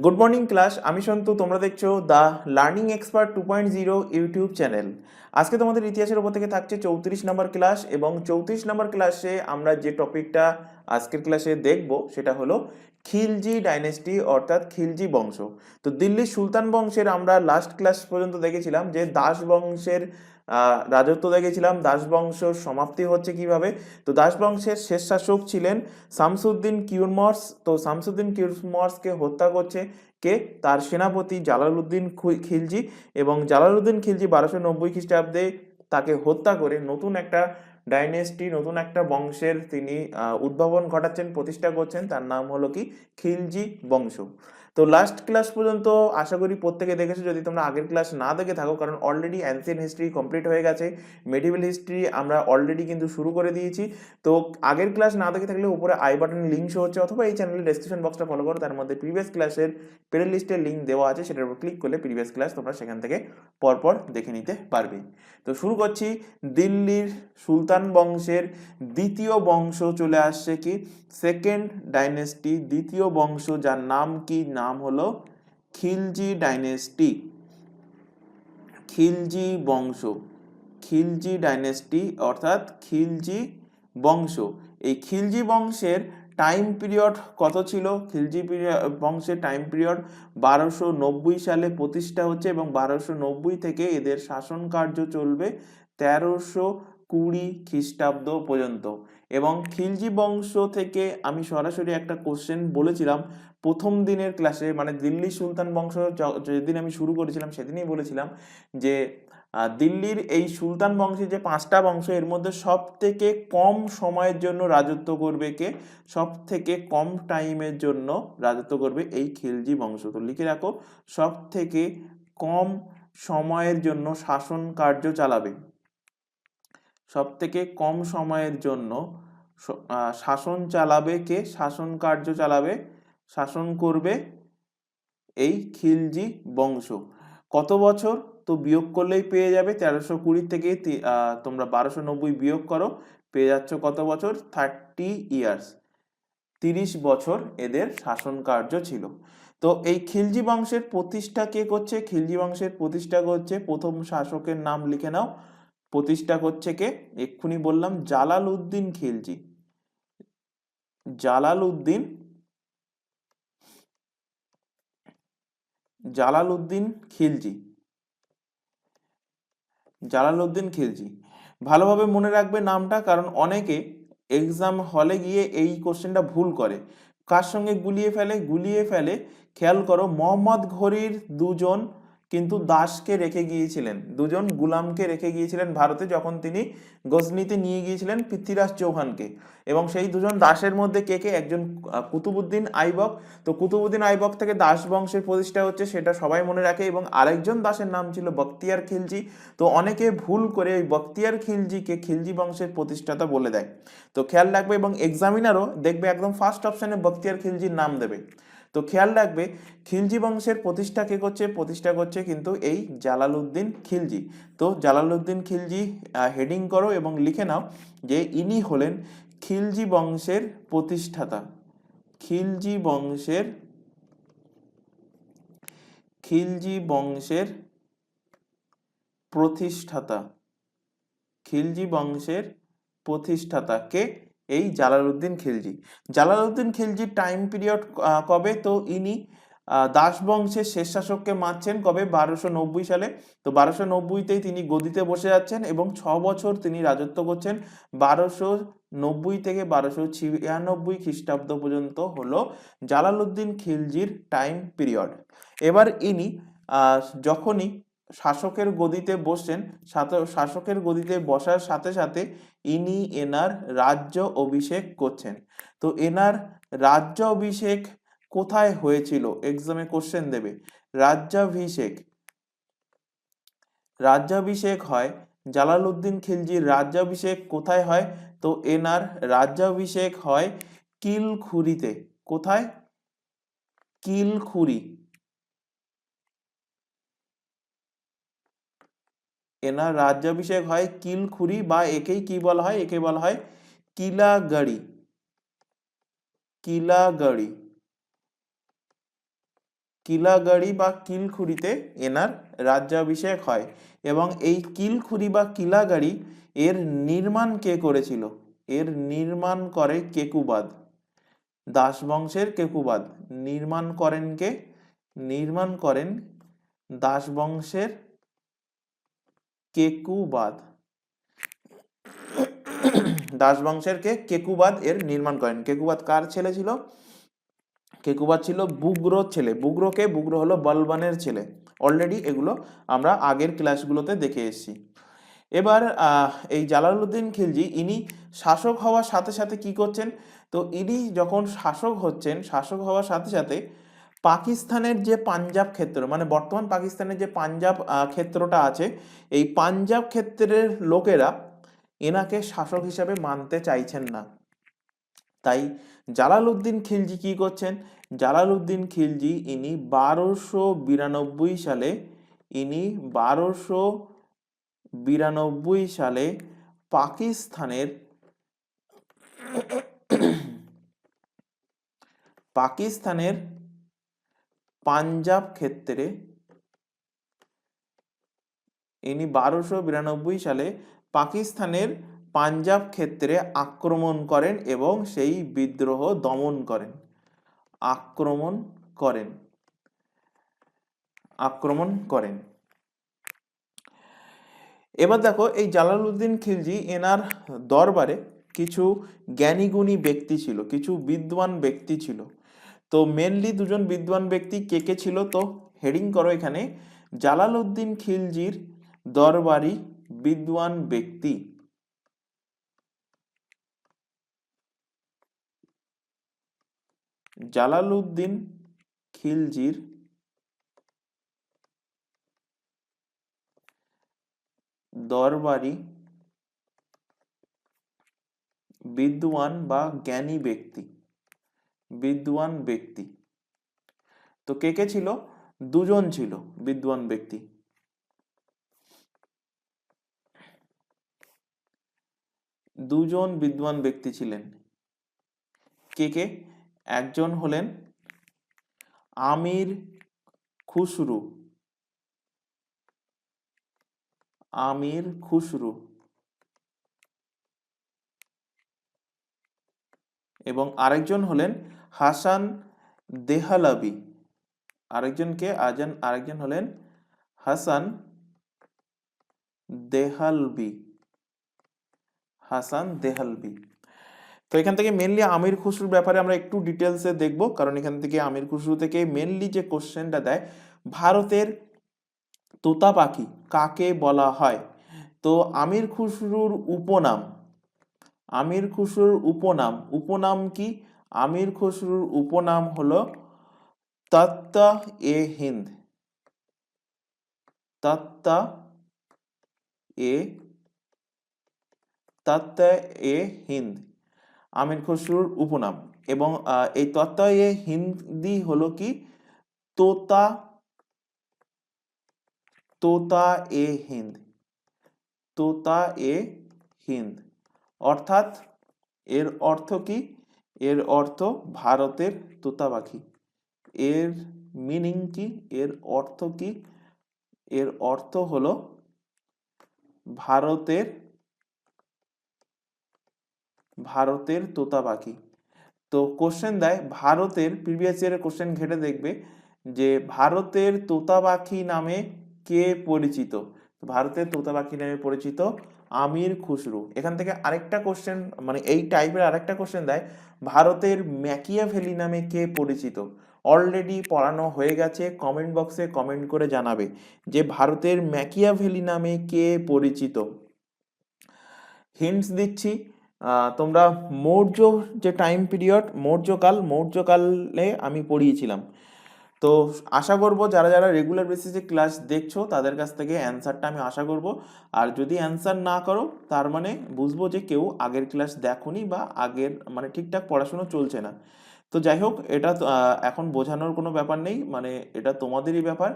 Good morning class, আমি সন্তু। তোমরা দেখছো the learning expert 2.0 YouTube channel. আজকে তোমাদের ইতিহাসের উপর থেকে থাকছে 34 নম্বর ক্লাস, এবং 34 নম্বর ক্লাসে আমরা যে টপিকটা আজকের ক্লাসে দেখব সেটা হলো খিলজি ডাইনেস্টি, অর্থাৎ খিলজি বংশ। তো দিল্লির সুলতান বংশের আমরা লাস্ট ক্লাস পর্যন্ত দেখেছিলাম যে দাস বংশের রাজত্ব দেখেছিলাম, দাস বংশ সমাপ্তি হচ্ছে কিভাবে। তো দাস বংশের শেষ শাসক ছিলেন শামসুদ্দিন কিউরমর্স। তো শামসুদ্দিন কিউরমর্সকে হত্যা করছে কে? তার সেনাপতি জালালউদ্দিন খিলজি। এবং জালালউদ্দিন খিলজি 1290 খ্রিস্টাব্দে তাকে হত্যা করে নতুন একটা ডাইনেস্টি, নতুন একটা বংশের তিনি উদ্ভাবন ঘটাচ্ছেন, প্রতিষ্ঠা করছেন। তার নাম হলো কি? খিলজি বংশ। তো লাস্ট ক্লাস পর্যন্ত আশা করি প্রত্যেকে দেখেছো। যদি তোমরা আগের ক্লাস না দেখে থাকো, কারণ অলরেডি অ্যানসিয়েন্ট হিস্ট্রি কমপ্লিট হয়ে গেছে, মেডিভেল হিস্ট্রি আমরা অলরেডি কিন্তু শুরু করে দিয়েছি। তো আগের ক্লাস না দেখে থাকলে উপরে আই বাটনে লিঙ্ক শো হচ্ছে, অথবা এই চ্যানেলের ডেসক্রিপশন বক্সটা ফলো করো, তার মধ্যে প্রিভিয়াস ক্লাসের প্লে লিস্টের লিঙ্ক দেওয়া আছে, সেটার উপর ক্লিক করলে প্রিভিয়াস ক্লাস তোমরা সেখান থেকে পরপর দেখে নিতে পারবে। তো শুরু করছি। দিল্লির সুলতান বংশের দ্বিতীয় বংশ চলে আসছে কি? সেকেন্ড ডাইনেস্টি, দ্বিতীয় বংশ, যার নাম কি? নাম হলো খিলজি ডাইনেস্টি, খিলজি বংশ, খিলজি ডাইনেস্টি অর্থাৎ খিলজি বংশ। এই খিলজি বংশের টাইম পিরিয়ড কত ছিল? খিলজি বংশের টাইম পিরিয়ড 1290 সালে প্রতিষ্ঠা হচ্ছে, এবং 1290 থেকে এদের শাসন কার্য চলবে 1320 খ্রিস্টাব্দ পর্যন্ত। এবং খিলজি বংশ থেকে আমি সরাসরি একটা কোশ্চেন বলেছিলাম প্রথম দিনের ক্লাসে, মানে দিল্লি সুলতান বংশ যেদিন আমি শুরু করেছিলাম সেদিনই বলেছিলাম যে দিল্লির এই সুলতান বংশের যে 5টা বংশ, এর মধ্যে সব থেকে কম সময়ের জন্য রাজত্ব করবে কে? সব থেকে কম টাইমের জন্য রাজত্ব করবে এই খিলজি বংশ। তো লিখে রাখো, সব থেকে কম সময়ের জন্য শাসন কার্য চালাবে, সব থেকে কম সময়ের জন্য শাসন চালাবে কে? শাসন কার্য চালাবে, শাসন করবে এই খিলজি বংশ। কত বছর? তো বিয়োগ করলেই পেয়ে যাবে, 1320 থেকে তোমরা 1290 বিয়োগ করো, পেয়ে যাচ্ছ কত বছর? 30 ইয়ার্স, 30 বছর এদের শাসন কার্য ছিল। তো এই খিলজি বংশের প্রতিষ্ঠা কে করছে? খিলজি বংশের প্রতিষ্ঠা করছে, প্রথম শাসকের নাম লিখে নাও। প্রতিষ্ঠা করছে কে? এক্ষুনি বললাম, Jalaluddin Khilji. Jalaluddin, Jalaluddin Khilji, Jalaluddin Khilji. ভালোভাবে মনে রাখবে নামটা, কারণ অনেকে এক্সাম হলে গিয়ে এই কোশ্চেনটা ভুল করে। কার সঙ্গে গুলিয়ে ফেলে? গুলিয়ে ফেলে, খেয়াল করো, মোহাম্মদ ঘুরির দুজন কিন্তু দাসকে রেখে গিয়েছিলেন, দুজন গুলামকে রেখে গিয়েছিলেন ভারতে, যখন তিনি গজনিতে নিয়ে গিয়েছিলেন পৃথ্বীরাজ চৌহানকে। এবং সেই দুজন দাসের মধ্যে কে কে? একজন কুতুবুদ্দিন আইবক। তো কুতুবুদ্দিন আইবক থেকে দাস বংশের প্রতিষ্ঠা হচ্ছে, সেটা সবাই মনে রাখে। এবং আরেকজন দাসের নাম ছিল বখতিয়ার খিলজি। তো অনেকে ভুল করে ওই বখতিয়ার খিলজিকে খিলজি বংশের প্রতিষ্ঠাতা বলে দেয়। তো খেয়াল রাখবে, এবং এক্সামিনারও দেখবে একদম ফার্স্ট অপশনে বখতিয়ার খিলজির নাম দেবে। তো খেয়াল রাখবে, খিলজি বংশের প্রতিষ্ঠা কে করছে? প্রতিষ্ঠা করছে কিন্তু এই জালালউদ্দিন খিলজি। তো জালালউদ্দিন খিলজি হেডিং করো এবং লিখে নাও যে ইনি হলেন খিলজি বংশের প্রতিষ্ঠাতা, খিলজি বংশের, খিলজি বংশের প্রতিষ্ঠাতা, খিলজি বংশের প্রতিষ্ঠাতা কে? এই জালালউদ্দিন খিলজি। জালালউদ্দিন খিলজির টাইম পিরিয়ড কবে? তো ইনি দাস বংশের শেষ শাসককে মারছেন কবে? 1290 সালে। তো 1290তেই তিনি গদিতে বসে যাচ্ছেন, এবং 6 বছর তিনি রাজত্ব করছেন। 1290 থেকে 1296 খ্রিস্টাব্দ পর্যন্ত হলো জালালউদ্দিন খিলজির টাইম পিরিয়ড। এবার ইনি যখনই শাসকের গদিতে বসছেন, শাসকের গদিতে বসার সাথে সাথে ইনি এনার রাজ্য অভিষেক করছেন। তো এনার রাজ্য অভিষেক কোথায় হয়েছিল? এক্সামে কোশ্চেন দেবে। রাজ্যাভিষেক, রাজ্যাভিষেক হয়, জালালউদ্দিন খিলজির রাজ্যাভিষেক কোথায় হয়? তো এনার রাজ্যাভিষেক হয় কিলখুরিতে। কোথায়? কিলখুরি। এনার রাজ্যাভিষেক হয় কিলখুরি, বা একেই কি বলা হয়? একে বলা হয় কিলাগড়ি, কিলাগড়ি। কিলাগাড়ি বা কিলখুড়িতে এনার রাজ্যাভিষেক হয় এবং এই কিলখুড়ি বা কিলাগাড়ি এর নির্মাণ কে করেছিল? এর নির্মাণ করে কেকুবাদ, দাস বংশের কেকুবাদ। নির্মাণ করেন কে? নির্মাণ করেন দাস বংশের কেকুবাদ। দাস বংশের কে? কেকুবাদ এর নির্মাণ করেন। কেকুবাদ কার ছেলে ছিল? কেকুবাদ ছিল বুগ্রোর ছেলে। বুগ্রোকে? বুগ্রো হলো বলবানের ছেলে। অলরেডি এগুলো আমরা আগের ক্লাসগুলোতে দেখে এসেছি। এবার এই জালালউদ্দিন খিলজি ইনি শাসক হওয়ার সাথে সাথে কি করছেন? তো ইনি যখন শাসক হচ্ছেন, শাসক হওয়ার সাথে সাথে পাকিস্তানের যে পাঞ্জাব ক্ষেত্র, মানে বর্তমান পাকিস্তানের যে পাঞ্জাব ক্ষেত্রটা আছে, এই পাঞ্জাব ক্ষেত্রের লোকেরা এনাকে শাসক হিসাবে মানতে চাইছেন না। তাই জালালউদ্দিন খিলজি কি করছেন? জালালউদ্দিন খিলজি ইনি 1292 সালে, ইনি 1292 সালে পাকিস্তানের পাকিস্তানের পাঞ্জাব ক্ষেত্রে, ইনি 1292 সালে পাকিস্তানের পাঞ্জাব ক্ষেত্রে আক্রমণ করেন এবং সেই বিদ্রোহ দমন করেন। আক্রমণ করেন, আক্রমণ করেন। এবার দেখো, এই জালালউদ্দিন খিলজি এনার দরবারে কিছু জ্ঞানীগুণী ব্যক্তি ছিল, কিছু বিদ্বান ব্যক্তি ছিল। তো মেনলি দুজন বিদ্বান ব্যক্তি কে কে ছিল? তো হেডিং করো এখানে, জালালউদ্দিন খিলজির দরবারি বিদ্বান ব্যক্তি। জালালউদ্দিন খিলজির দরবারি বিদ্বান বা জ্ঞানী ব্যক্তি, বিদ্বান ব্যক্তি। তো কে কে ছিল? দুজন ছিল বিদ্বান ব্যক্তি। দুজন বিদ্বান ব্যক্তি ছিলেন। কে কে? একজন হলেন আমির খুসরু, আমির খুসরু, এবং আরেকজন হলেন হাসান দেহলভি। আরেকজনকে আরেকজন হলেন হাসান দেহলভি, হাসান দেহলভি। তো এখান থেকে মেনলি আমির খুসরুর ব্যাপারে আমরা একটু ডিটেলসে দেখব, কারণ এখান থেকে আমির খুসরু থেকে মেনলি যে কোশ্চেনটা দেয়, ভারতের তোতা পাখি কাকে বলা হয়? তো আমির খুসরুর উপনাম, আমির খুসরুর উপনাম, উপনাম কি? আমির খুসরুর উপনাম হলো তত্তা এ হিন্দ, তত্তা এ, তত্তা এ হিন্দ আমির খুসরুর উপনাম। এবং এই তত্তা এ হিন্দি হলো কি? তোতা, তোতা এ হিন্দ, তোতা এ হিন্দ। অর্থাৎ এর অর্থ কি? এর অর্থ ভারতের তোতা পাখি। এর মিনিং কি? এর অর্থ কি? এর অর্থ হলো ভারতের, ভারতের তোতা পাখি। তো কোশ্চেন দেয় ভারতের, প্রিভিয়াস ইয়ারের কোশ্চেন ঘেটে দেখবে যে ভারতের তোতা পাখি নামে কে পরিচিত? ভারতের তোতা পাখি নামে পরিচিত আমির খুসরু। এখান থেকে আরেকটা কোশ্চেন, মানে এই টাইপের আরেকটা কোশ্চেন দেয়, ভারতের ম্যাকিয়াভেলি নামে কে পরিচিত? অলরেডি পড়ানো হয়ে গেছে, কমেন্ট বক্সে কমেন্ট করে জানাবে যে ভারতের ম্যাকিয়াভেলি নামে কে পরিচিত। হিন্টস দিচ্ছি, তোমরা মৌর্য যে টাইম পিরিয়ড, মৌর্যকালে আমি পড়িয়েছিলাম। তো আশা করব যারা যারা রেগুলার বেসিসে ক্লাস দেখছো তাদের কাছ থেকে অ্যান্সারটা আমি আশা করব। আর যদি অ্যান্সার না করো তার মানে বুঝবো যে কেউ আগের ক্লাস দেখোনি বা আগের মানে ঠিকঠাক পড়াশোনা চলছে না। তো যাই হোক, এটা এখন বোঝানোর কোনো ব্যাপার নেই, মানে এটা তোমাদেরই ব্যাপার।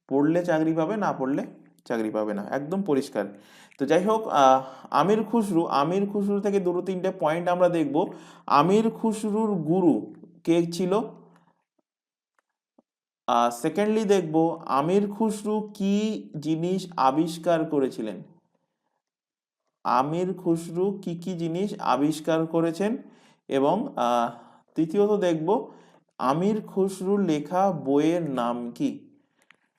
পড়লে চাকরি পাবে, না পড়লে চাকরি পাবে না, একদম পরিষ্কার। তো যাই হোক, আমির খুসরু, আমির খুসরু থেকে দুটো তিনটে পয়েন্ট আমরা দেখব। আমির খুসরুর গুরু কে ছিল? সেকেন্ডলি দেখব আমির খুসরু কি জিনিস আবিষ্কার করেছিলেন। আমির খুসরু কি কি জিনিস আবিষ্কার করেছেন। এবং তৃতীয়ত দেখব আমির খুসরুর লেখা বইয়ের নাম কি।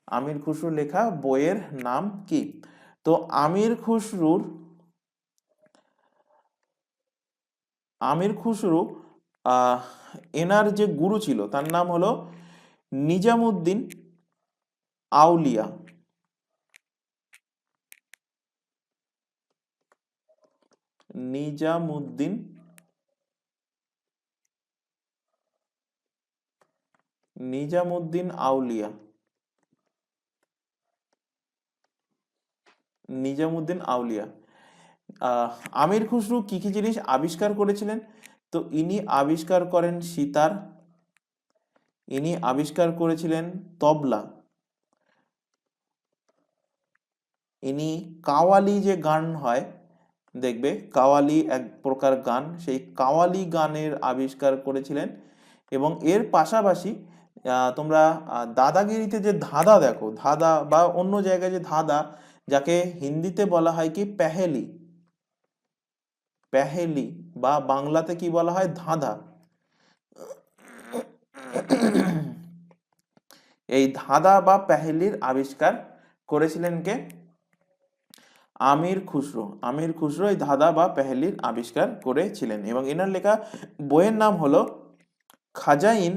আমির খুসরুর লেখা বইয়ের নাম কি। তো আমির খুসরু এনার যে গুরু ছিল তার নাম হলো নিজামুদ্দিন আউলিয়া। নিজামুদ্দিন আউলিয়া। নিজামুদ্দিন আউলিয়া। আমির খুসরু কি কি জিনিস আবিষ্কার করেছিলেন। তো ইনি আবিষ্কার করেন সিতার, ইনি আবিষ্কার করেছিলেন তবলা, ইনি কাওয়ালি যে গান হয় দেখবে, কাওয়ালি এক প্রকার গান, সেই কাওয়ালি গানের আবিষ্কার করেছিলেন। এবং এর পাশাপাশি তোমরা দাদাগিরিতে যে ধাঁধা দেখো, ধাঁধা বা অন্য জায়গায় যে ধাঁধা, যাকে হিন্দিতে বলা হয় কি পেহেলি, পেহেলি বা বাংলাতে কি বলা হয় ধাঁধা। এই ধাঁধা বা পেহেলির আবিষ্কার করেছিলেন কে? আমির খুসরো। আমির খুসরো এই ধাঁধা বা পেহেলির আবিষ্কার করেছিলেন এবং এনার লেখা বইয়ের নাম হলো খাজাইন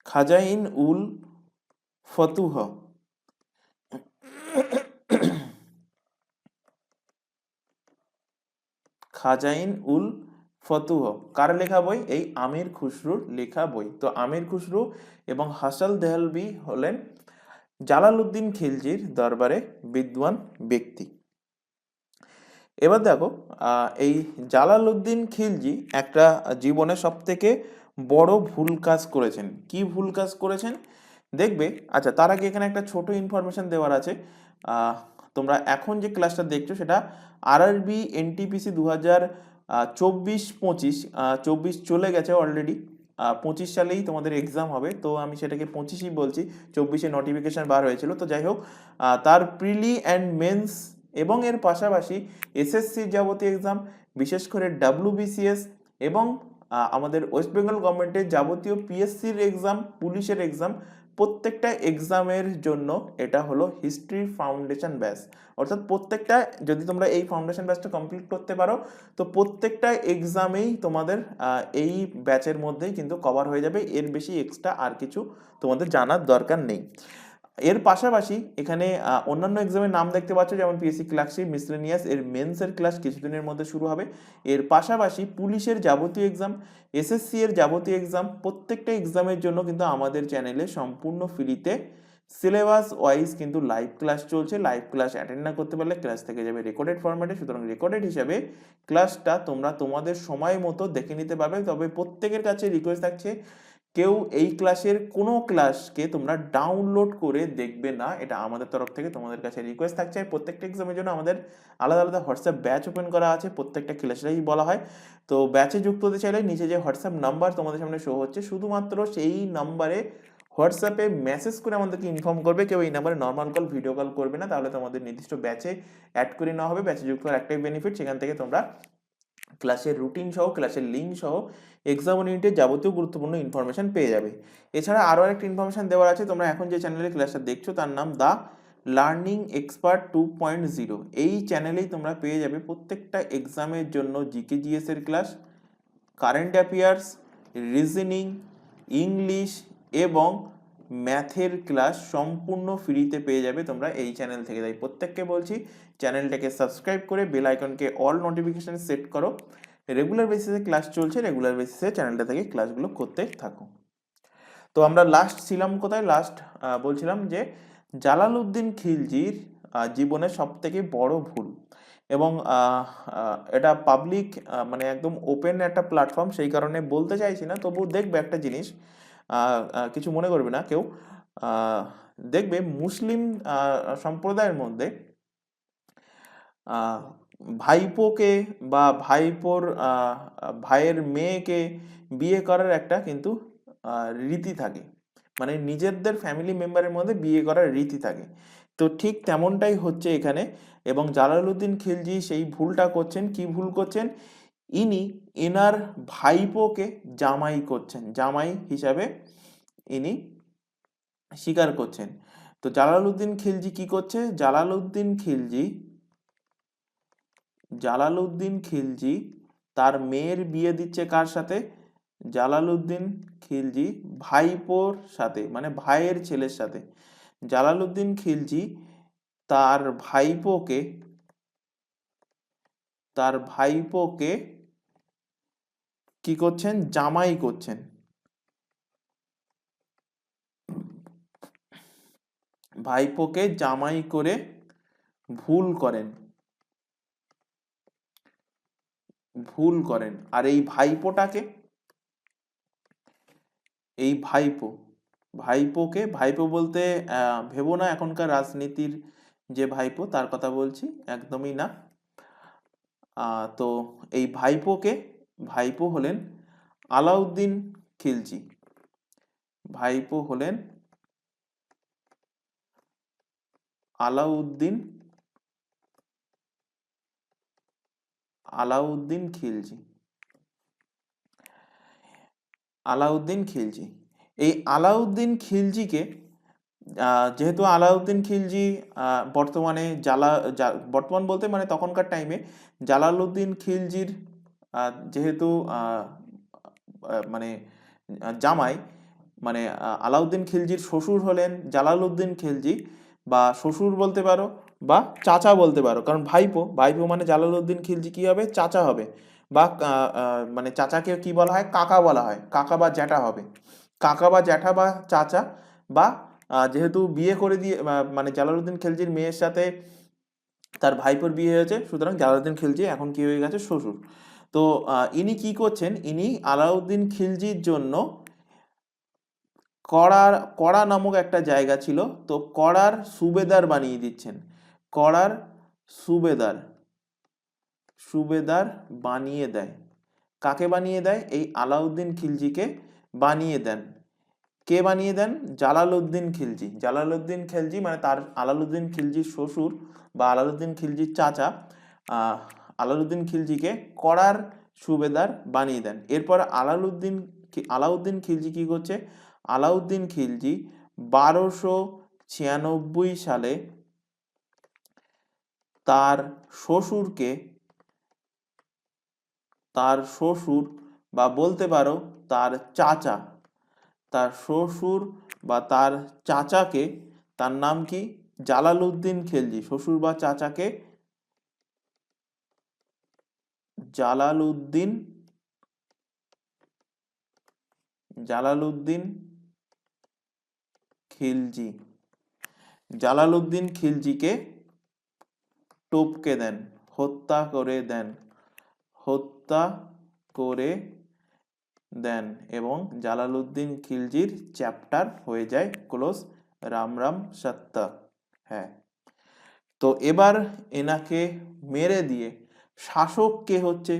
খাজাইন উল ফতুহ। খাজাইন উল ফতুহ কার লেখা বই? এই আমির খুসরুর লেখা বই। তো আমির খুসরু এবং হাসান দেহলভি হলেন জালালউদ্দিন খিলজির দরবারে বিদ্বান ব্যক্তি। এবার দেখো এই জালালউদ্দিন খিলজি একটা জীবনে সব থেকে বড় ভুল কাজ করেছেন। কি ভুল কাজ করেছেন দেখবে। আচ্ছা, তার আগে এখানে একটা ছোট ইনফরমেশন দেওয়ার আছে। তোমরা এখন যে ক্লাসটা দেখছো সেটা আরআরবি এনটিপিসি 2024-25, 24 চলে গেছে অলরেডি, 25 সালেই তোমাদের এক্সাম হবে। তো আমি সেটাকে 25ই বলছি, 24-এ নোটিফিকেশন বার হয়েছিল। তো যাই হোক, তার প্রিলি অ্যান্ড মেন্স এবং এর পাশাপাশি এসএসসির যাবতীয় এক্সাম, বিশেষ করে ডাব্লিউবিসিএস এবং আমাদের ওয়েস্ট বেঙ্গল গভর্নমেন্টের যাবতীয় পিএসসির এক্সাম, পুলিশের এক্সাম, প্রত্যেকটা এক্সামের জন্য এটা হলো হিস্ট্রি ফাউন্ডেশন ব্যাচ। অর্থাৎ প্রত্যেকটা, যদি তোমরা এই ফাউন্ডেশন ব্যাচটা কমপ্লিট করতে পারো তো প্রত্যেকটা এক্সামেই তোমাদের এই ব্যাচের মধ্যেই কিন্তু কভার হয়ে যাবে। এর বেশি এক্সট্রা আর কিছু তোমাদের জানার দরকার নেই। এর পাশাপাশি এখানে অন্যান্য এক্সামের নাম দেখতে পাচ্ছ, যেমন পিএসসি ক্লার্কশিপ, মিসলেনিয়াস, এর মেন্সের ক্লাস কিছুদিনের মধ্যে শুরু হবে। এর পাশাপাশি পুলিশের যাবতীয় এক্সাম, এসএসসি এর যাবতীয় এক্সাম, প্রত্যেকটা এক্সামের জন্য কিন্তু আমাদের চ্যানেলে সম্পূর্ণ ফ্রিতে সিলেবাস ওয়াইজ কিন্তু লাইভ ক্লাস চলছে। লাইভ ক্লাস অ্যাটেন্ড না করতে পারলে ক্লাস থেকে যাবে রেকর্ডেড ফরম্যাটে। সুতরাং রেকর্ডেড হিসাবে ক্লাসটা তোমরা তোমাদের সময় মতো দেখে নিতে পারবে। তবে প্রত্যেকের কাছে রিকোয়েস্ট থাকছে, কেউ এই ক্লাসের কোনো ক্লাসকে তোমরা ডাউনলোড করে দেখবে না, এটা আমাদের তরফ থেকে তোমাদের কাছে রিকোয়েস্ট থাকছে। প্রত্যেকটা এক্সামের জন্য আমাদের আলাদা আলাদা হোয়াটসঅ্যাপ ব্যাচ ওপেন করা আছে, প্রত্যেকটা ক্লাসেরই বলা হয়। তো ব্যাচে যুক্ত হতে চাইলে নিচে যে হোয়াটসঅ্যাপ নাম্বার তোমাদের সামনে শো হচ্ছে, শুধুমাত্র সেই নাম্বারে হোয়াটসঅ্যাপে মেসেজ করে আমাদেরকে ইনফর্ম করবে। কেউ এই নাম্বারে নর্মাল কল, ভিডিও কল করবে না, তাহলে তোমাদের নির্দিষ্ট ব্যাচে অ্যাড করে নেওয়া হবে। ব্যাচে যুক্ত হওয়ার একটাই বেনিফিট, সেখান থেকে তোমরা ক্লাসের রুটিন সহ, ক্লাসের লিঙ্ক সহ এক্সাম ইউনিটের যাবতীয় গুরুত্বপূর্ণ ইনফরমেশন পেয়ে যাবে। এছাড়া আরও একটা ইনফরমেশন দেওয়ার আছে। তোমরা এখন যে চ্যানেলে ক্লাসটা দেখছো তার নাম দ্য লার্নিং এক্সপার্ট 2.0। এই চ্যানেলেই তোমরা পেয়ে যাবে প্রত্যেকটা এক্সামের জন্য জিকে জিএস এর class, current affairs, reasoning, English এবং ম্যাথের ক্লাস সম্পূর্ণ ফ্রিতে পেয়ে যাবে তোমরা এই চ্যানেল থেকে। তাই প্রত্যেককে বলছি, চ্যানেলটাকে সাবস্ক্রাইব করে বেল আইকনকে অল নোটিফিকেশন সেট করো। রেগুলার বেসিসে ক্লাস চলছে, রেগুলার বেসিসে চ্যানেলটা থেকে ক্লাসগুলো করতে থাকো। তো আমরা লাস্ট ছিলাম কোথায়? লাস্ট বলছিলাম যে জালালউদ্দিন খিলজির জীবনের সব থেকে বড় ভুল। এবং এটা পাবলিক, মানে একদম ওপেন একটা প্ল্যাটফর্ম, সেই কারণে বলতে চাইছি না। তবু দেখবে একটা জিনিস, কিছু মনে করবে না কেউ। দেখবে মুসলিম সম্প্রদায়ের মধ্যে ভাইপোকে বা ভাইপোর ভাইয়ের মেয়েকে বিয়ে করার একটা কিন্তু রীতি থাকে, মানে নিজেদের ফ্যামিলি মেম্বারের মধ্যে বিয়ে করার রীতি থাকে। তো ঠিক তেমনটাই হচ্ছে এখানে। এবং জালালউদ্দিন খিলজি সেই ভুলটা করছেন। কি ভুল করছেন? ইনি এনার ভাইপোকে জামাই করছেন, জামাই হিসাবে ইনি স্বীকার করছেন। তো জালালউদ্দিন খিলজি কি করছে? জালালউদ্দিন খিলজি তার মেয়ের বিয়ে দিচ্ছে কার সাথে? জালালউদ্দিন খিলজি ভাইপোর সাথে, মানে ভাইয়ের ছেলের সাথে। জালালউদ্দিন খিলজি তার ভাইপোকে কি করছেন? জামাই করছেন। ভাইপোকে জামাই করে ভুল করেন। আর এই ভাইপো বলতে ভেবো না এখনকার রাজনীতির যে ভাইপো তার কথা বলছি, একদমই না। তো এই ভাইপো হলেন আলাউদ্দিন খিলজি। ভাইপো হলেন আলাউদ্দিন খিলজি। এই আলাউদ্দিন খিলজিকে, যেহেতু আলাউদ্দিন খিলজি বর্তমানে বর্তমান বলতে মানে তখনকার টাইমে জালালউদ্দিন খিলজির যেহেতু মানে জামাই, মানে আলাউদ্দিন খিলজির শ্বশুর হলেন জালালউদ্দিন খিলজি, বা শ্বশুর বলতে পারো বা চাচা বলতে পারো, কারণ ভাইপো মানে জালালউদ্দিন খিলজি কি হবে? চাচা হবে। বা মানে চাচাকে কি বলা হয়? কাকা বলা হয়, কাকা বা জ্যাঠা হবে। কাকা বা জ্যাঠা বা চাচা, বা যেহেতু বিয়ে করে দিয়ে মানে জালালউদ্দিন খিলজির মেয়ের সাথে তার ভাইপোর বিয়ে হয়েছে, সুতরাং জালালউদ্দিন খিলজি এখন কি হয়ে গেছে? শ্বশুর। তো ইনি কি করছেন? ইনি আলাউদ্দিন খিলজির জন্য কড়া নামক একটা জায়গা ছিল, তো কড়ার সুবেদার বানিয়ে দিচ্ছেন। কড়ার সুবেদার বানিয়ে দেয়। কাকে বানিয়ে দেয়? এই আলাউদ্দিন খিলজিকে বানিয়ে দেন। কে বানিয়ে দেন? জালালউদ্দিন খিলজি মানে তার আলাউদ্দিন খিলজির শ্বশুর বা আলাউদ্দিন খিলজির চাচা আলাউদ্দিন খিলজিকে কড়ার সুবেদার বানিয়ে দেন। এরপর আলাউদ্দিন খিলজি কি করছে? আলাউদ্দিন খিলজি 1296 সালে তার শ্বশুর বা বলতে পারো তার শ্বশুর বা তার চাচাকে, তার নাম কি? জালালউদ্দিন খিলজি। শ্বশুর বা চাচাকে জালালউদ্দিন খিলজিকে টপকে দেন, হত্যা করে দেন এবং জালালউদ্দিন খিলজির চ্যাপ্টার হয়ে যায় ক্লোজ। রাম রাম সত্য। হ্যাঁ, তো এবার এনাকে মেরে দিয়ে শাসক কে হচ্ছে?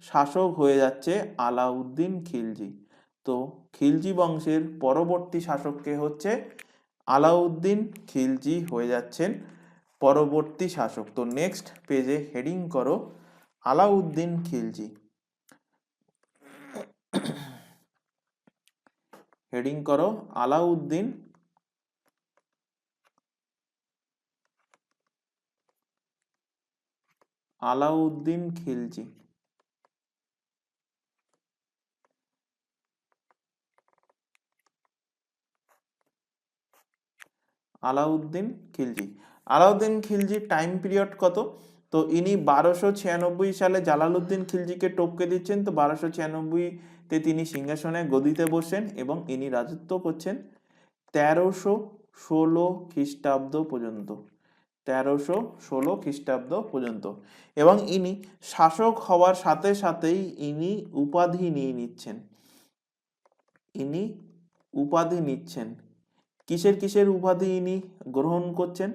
শাসক হয়ে যাচ্ছে আলাউদ্দিন খিলজি। তো খিলজি বংশের পরবর্তী শাসক কে হচ্ছে? আলাউদ্দিন খিলজি হয়ে যাচ্ছেন পরবর্তী শাসক। তো নেক্সট পেজে হেডিং করো আলাউদ্দিন খিলজি। হেডিং করো আলাউদ্দিন খিলজি। আলাউদ্দিন খিলজির টাইম পিরিয়ড কত? তো ইনি 1296 সালে জালালউদ্দিন খিলজিকে টপকে দিচ্ছেন। তো 1296-তে তিনি সিংহাসনে গদিতে বসেন এবং ইনি রাজত্ব করছেন 1316 খ্রিস্টাব্দ পর্যন্ত। 1316 খ্রিস্টাব্দ পর্যন্ত। এবং ইনি শাসক হওয়ার সাথে সাথেই ইনি উপাধি নিচ্ছেন। কিসের উপাধি ইনি গ্রহণ করছেন?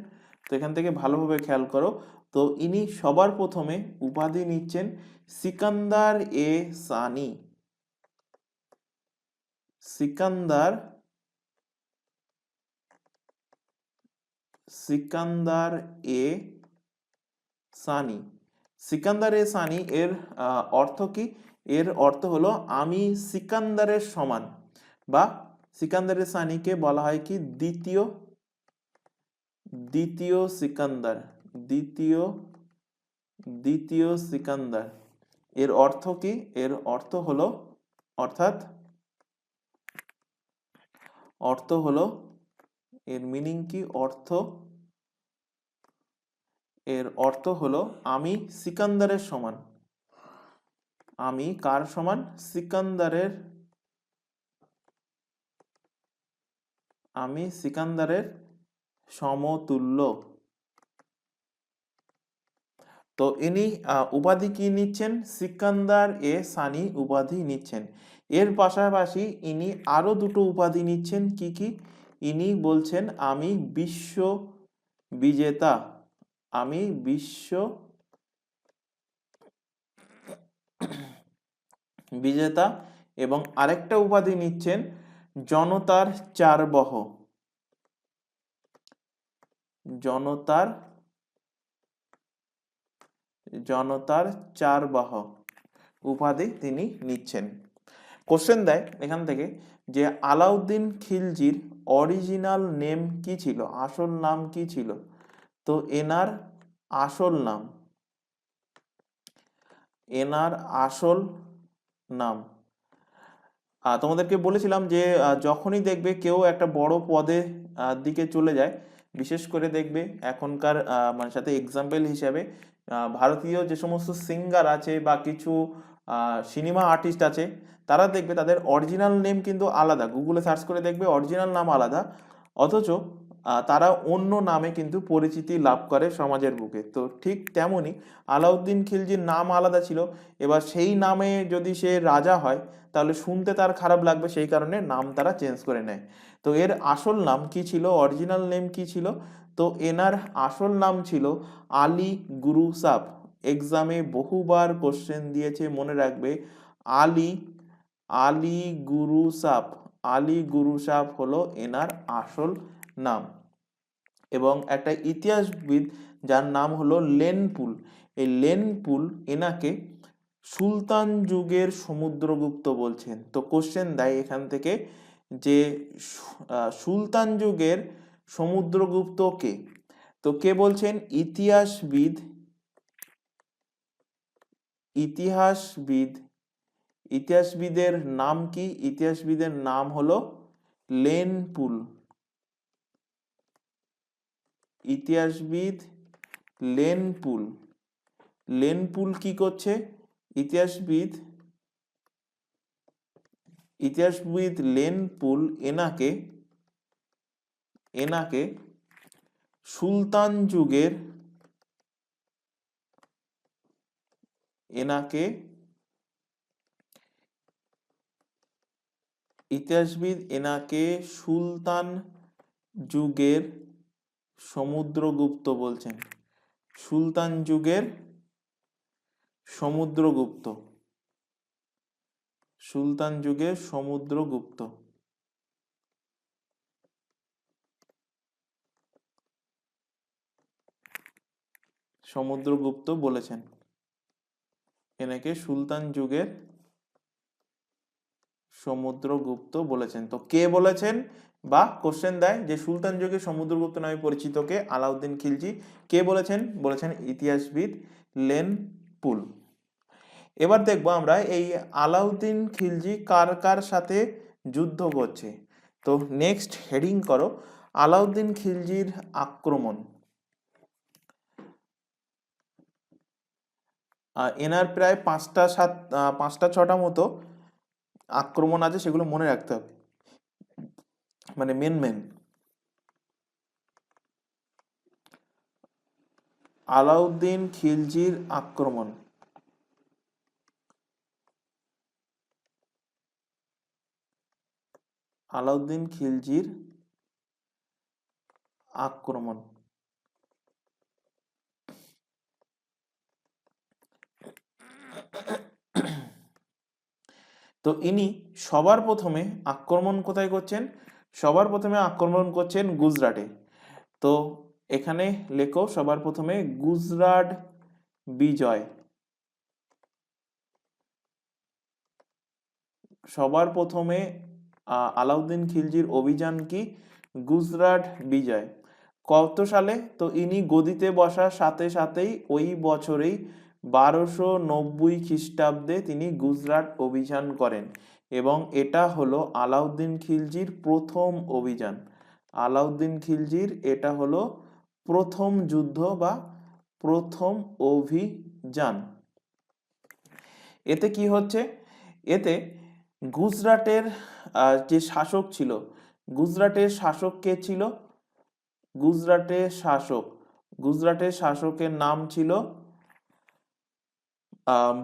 তো এখান থেকে ভালোভাবে খেয়াল করো। তো ইনি সবার প্রথমে উপাধি নিচ্ছেন সিকান্দার এ সানি। সিকান্দার সিকান্দার এ সানি। সিকান্দার এ সানি এর অর্থ কি? এর অর্থ হলো আমি সিকান্দারের সমান, বা সিকান্দারের সানিকে বলা হয় কি দ্বিতীয় দ্বিতীয় সিকান্দার, দ্বিতীয় দ্বিতীয় সিকান্দার। এর অর্থ কি? এর অর্থ হলো, অর্থাৎ অর্থ হলো, এর মিনিং কি? এর অর্থ হলো আমি সিকান্দারের সমান। আমি কার সমান? সিকান্দারের, আমি সিকান্দারের সমতুল্য। তো ইনি উপাধি কি নিচ্ছেন? সিকান্দার এ সানি উপাধি নিচ্ছেন। এর পাশাপাশি ইনি আরো দুটো উপাধি নিচ্ছেন। কি কি? ইনি বলছেন আমি বিশ্ব বিজেতা, আমি বিশ্ব বিজেতা, এবং আরেকটা উপাধি নিচ্ছেন জনতার চারবহ, জনতার জনতার চারবাহ উপাধি তিনি নিচ্ছেন। কোশ্চেন দেয় এখান থেকে যে আলাউদ্দিন খিলজির অরিজিনাল নেম কি ছিল, আসল নাম কি ছিল? তো এনার আসল নাম, এনার আসল নাম, তোমাদেরকে বলেছিলাম যে যখনই দেখবে কেউ একটা বড় পদে দিকে চলে যায়, বিশেষ করে দেখবে এখনকার মানে সাথে এক্সাম্পল হিসাবে ভারতীয় যে সমস্ত সিঙ্গার আছে বা কিছু সিনেমা আর্টিস্ট আছে, তারা দেখবে তাদের অরিজিনাল নেম কিন্তু আলাদা, গুগলে সার্চ করে দেখবে অরিজিনাল নাম আলাদা, অথচ তারা অন্য নামে কিন্তু পরিচিতি লাভ করে সমাজের বুকে। তো ঠিক তেমনই আলাউদ্দিন খিলজির নাম আলাদা ছিল, এবার সেই নামে যদি সে রাজা হয় তাহলে শুনতে তার খারাপ লাগবে, সেই কারণে নাম তারা চেঞ্জ করে নেয়। তো এর আসল নাম কি ছিল, অরিজিনাল নেম কি ছিল? তো এনার আসল নাম ছিল আলী গুরু সাব। এক্সামে বহুবার কোশ্চেন দিয়েছে, মনে রাখবে। আলী আলী গুরু সাব, আলী গুরু সাব হলো এনার আসল নাম। এবং একটা ইতিহাসবিদ যার নাম হলো লেনপুল, এই লেনপুল এনাকে সুলতান যুগের সমুদ্রগুপ্ত বলছেন। তো কোশ্চেন দেয় এখান থেকে যে সুলতান যুগের সমুদ্রগুপ্ত কে? তো কে বলছেন? ইতিহাসবিদ, ইতিহাসবিদ ইতিহাসবিদের নাম কি? ইতিহাসবিদের নাম হলো লেনপুল। ইতিহাসবিদ লেনপুল। লেনপুল কি করছে? ইতিহাসবিদ ইতিহাসবিদ লেনপুল এনাকে এনাকে সুলতান যুগের এনাকে ইতিহাসবিদ এনাকে সুলতান যুগের সমুদ্রগুপ্ত বলছেন। সুলতান যুগের সমুদ্রগুপ্ত, সুলতান যুগের সমুদ্রগুপ্ত। সমুদ্রগুপ্ত বলেছেন, এনাকে সুলতান যুগের সমুদ্রগুপ্ত বলেছেন। তো কে বলেছেন? বা কোশ্চেন দেয় যে সুলতান যুগের সমুদ্রগুপ্ত নামে পরিচিত কে? আলাউদ্দিন খিলজি। কে বলেছেন? বলেছেন ইতিহাসবিদ লেনপুল। এবার দেখবো আমরা এই আলাউদ্দিন খিলজি কার কার সাথে যুদ্ধ করছে। তো নেক্সট হেডিং করো আলাউদ্দিন খিলজির আক্রমণ। এনার প্রায় পাঁচটা ছটা মতো আক্রমণ আছে, সেগুলো মনে রাখতে হবে, মানে মেন মেন। আলাউদ্দিন খিলজির আক্রমণ। আলাউদ্দিন খিলজির আক্রমণ। তো ইনি সবার প্রথমে আক্রমণ কোথায় করছেন? সবার প্রথমে আক্রমণ করছেন গুজরাটে। তো এখানে লেখো সবার প্রথমে গুজরাট বিজয়। সবার প্রথমে আলাউদ্দিন খিলজির অভিযান কি? গুজরাট বিজয়। কত সালে? তো ইনি গদিতে বসার সাথে সাথেই ওই বছরেই 1290 খ্রিস্টাব্দে তিনি গুজরাট অভিযান করেন এবং এটা হলো আলাউদ্দিন খিলজির প্রথম অভিযান। আলাউদ্দিন খিলজির এটা হলো প্রথম যুদ্ধ বা প্রথম অভিযান। এতে কি হচ্ছে? এতে গুজরাটের যে শাসক ছিল, গুজরাটের শাসক কে ছিল? গুজরাটের শাসকের নাম ছিল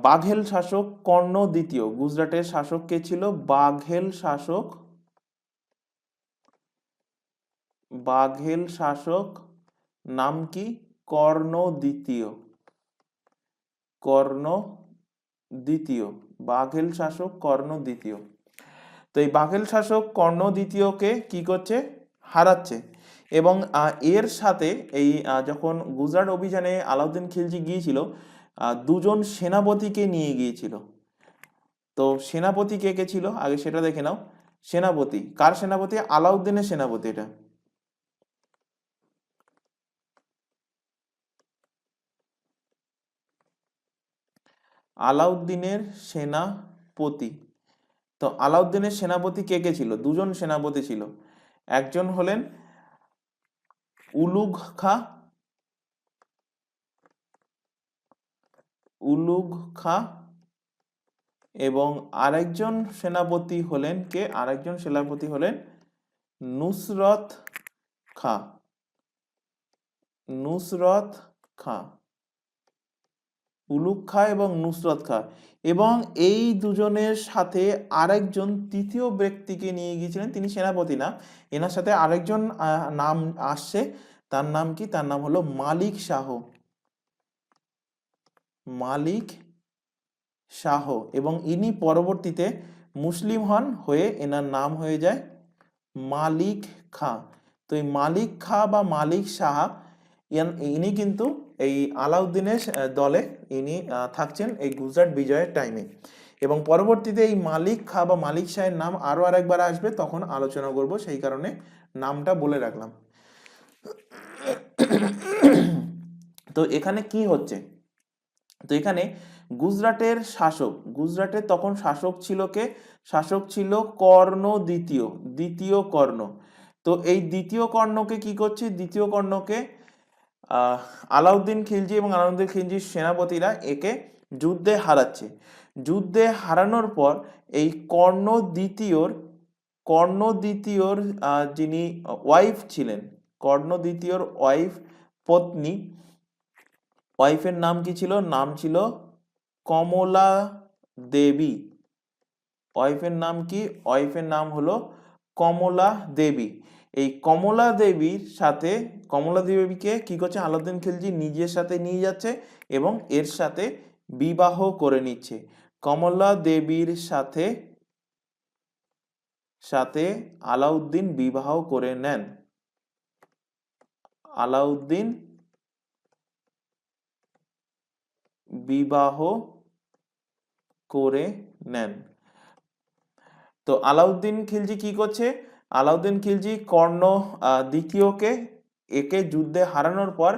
বাঘেল শাসক কর্ণ দ্বিতীয়। গুজরাটের শাসক কে ছিল? বাঘেল শাসক নাম কি? কর্ণ দ্বিতীয়। বাঘেল শাসক কর্ণ দ্বিতীয়। তো এই বাঘেল শাসক কর্ণ দ্বিতীয়কে কি করছে? হারাচ্ছে। এবং এর সাথে এই যখন গুজরাট অভিযানে আলাউদ্দিন খিলজি গিয়েছিল, দুজন সেনাপতিকে নিয়ে গিয়েছিল। তো সেনাপতি কে কে ছিল আগে সেটা দেখে নাও। সেনাপতি কার সেনাপতি? আলাউদ্দিনের সেনাপতি। এটা আলাউদ্দিনের সেনাপতি। তো আলাউদ্দিনের সেনাপতি কে কে ছিল? দুজন সেনাপতি ছিল। একজন হলেন উলুগ খা এবং আরেকজন সেনাপতি হলেন কে? আরেকজন সেনাপতি হলেন নুসরত খা। উলুগ খা এবং নুসরত খা। এবং এই দুজনের সাথে আরেকজন তৃতীয় ব্যক্তিকে নিয়ে গিয়েছিলেন, তিনি সেনাপতি না, এনার সাথে আরেকজন নাম আসছে। তার নাম কি? তার নাম হলো মালিক শাহ। এবং ইনি পরবর্তীতে মুসলিম হন, হয়ে এনার নাম হয়ে যায় মালিক খা। তো এই মালিক খা বা মালিক শাহ ইনি কিন্তু এই আলাউদ্দিনের দলে ইনি থাকছেন এই গুজরাট বিজয়ের টাইমে। এবং পরবর্তীতে এই মালিক খা বা মালিক শাহের নাম আরো আরেকবার আসবে, তখন আলোচনা করব, সেই কারণে নামটা বলে রাখলাম। তো এখানে কি হচ্ছে? তো এখানে গুজরাটের তখন শাসক ছিল কে? শাসক ছিল কর্ণ দ্বিতীয় কর্ণ। তো এই দ্বিতীয় কর্ণকে কি করছে? দ্বিতীয় কর্ণকে আলাউদ্দিন খিলজি এবং আলাউদ্দিন খিলজির সেনাপতিরা একে যুদ্ধে হারাচ্ছে। যুদ্ধে হারানোর পর এই কর্ণ দ্বিতীয়র যিনি ওয়াইফ ছিলেন, কর্ণ দ্বিতীয়র পত্নী, ওয়াইফের নাম কি ছিল? নাম ছিল কমলা দেবী। ওয়াইফের নাম কি? ওয়াইফের নাম হলো কমলা দেবী। এই কমলা দেবীকে কি করছে? আলাউদ্দিন খিলজি নিজের সাথে নিয়ে যাচ্ছে এবং এর সাথে বিবাহ করে নিচ্ছে। কমলা দেবীর সাথে আলাউদ্দিন বিবাহ করে নেন। আলাউদ্দিন বিবাহ করে নেন। তো আলাউদ্দিন খিলজি কি করছে? আলাউদ্দিন খিলজি কর্ণ দ্বিতীয়কে একে যুদ্ধে হারানোর পর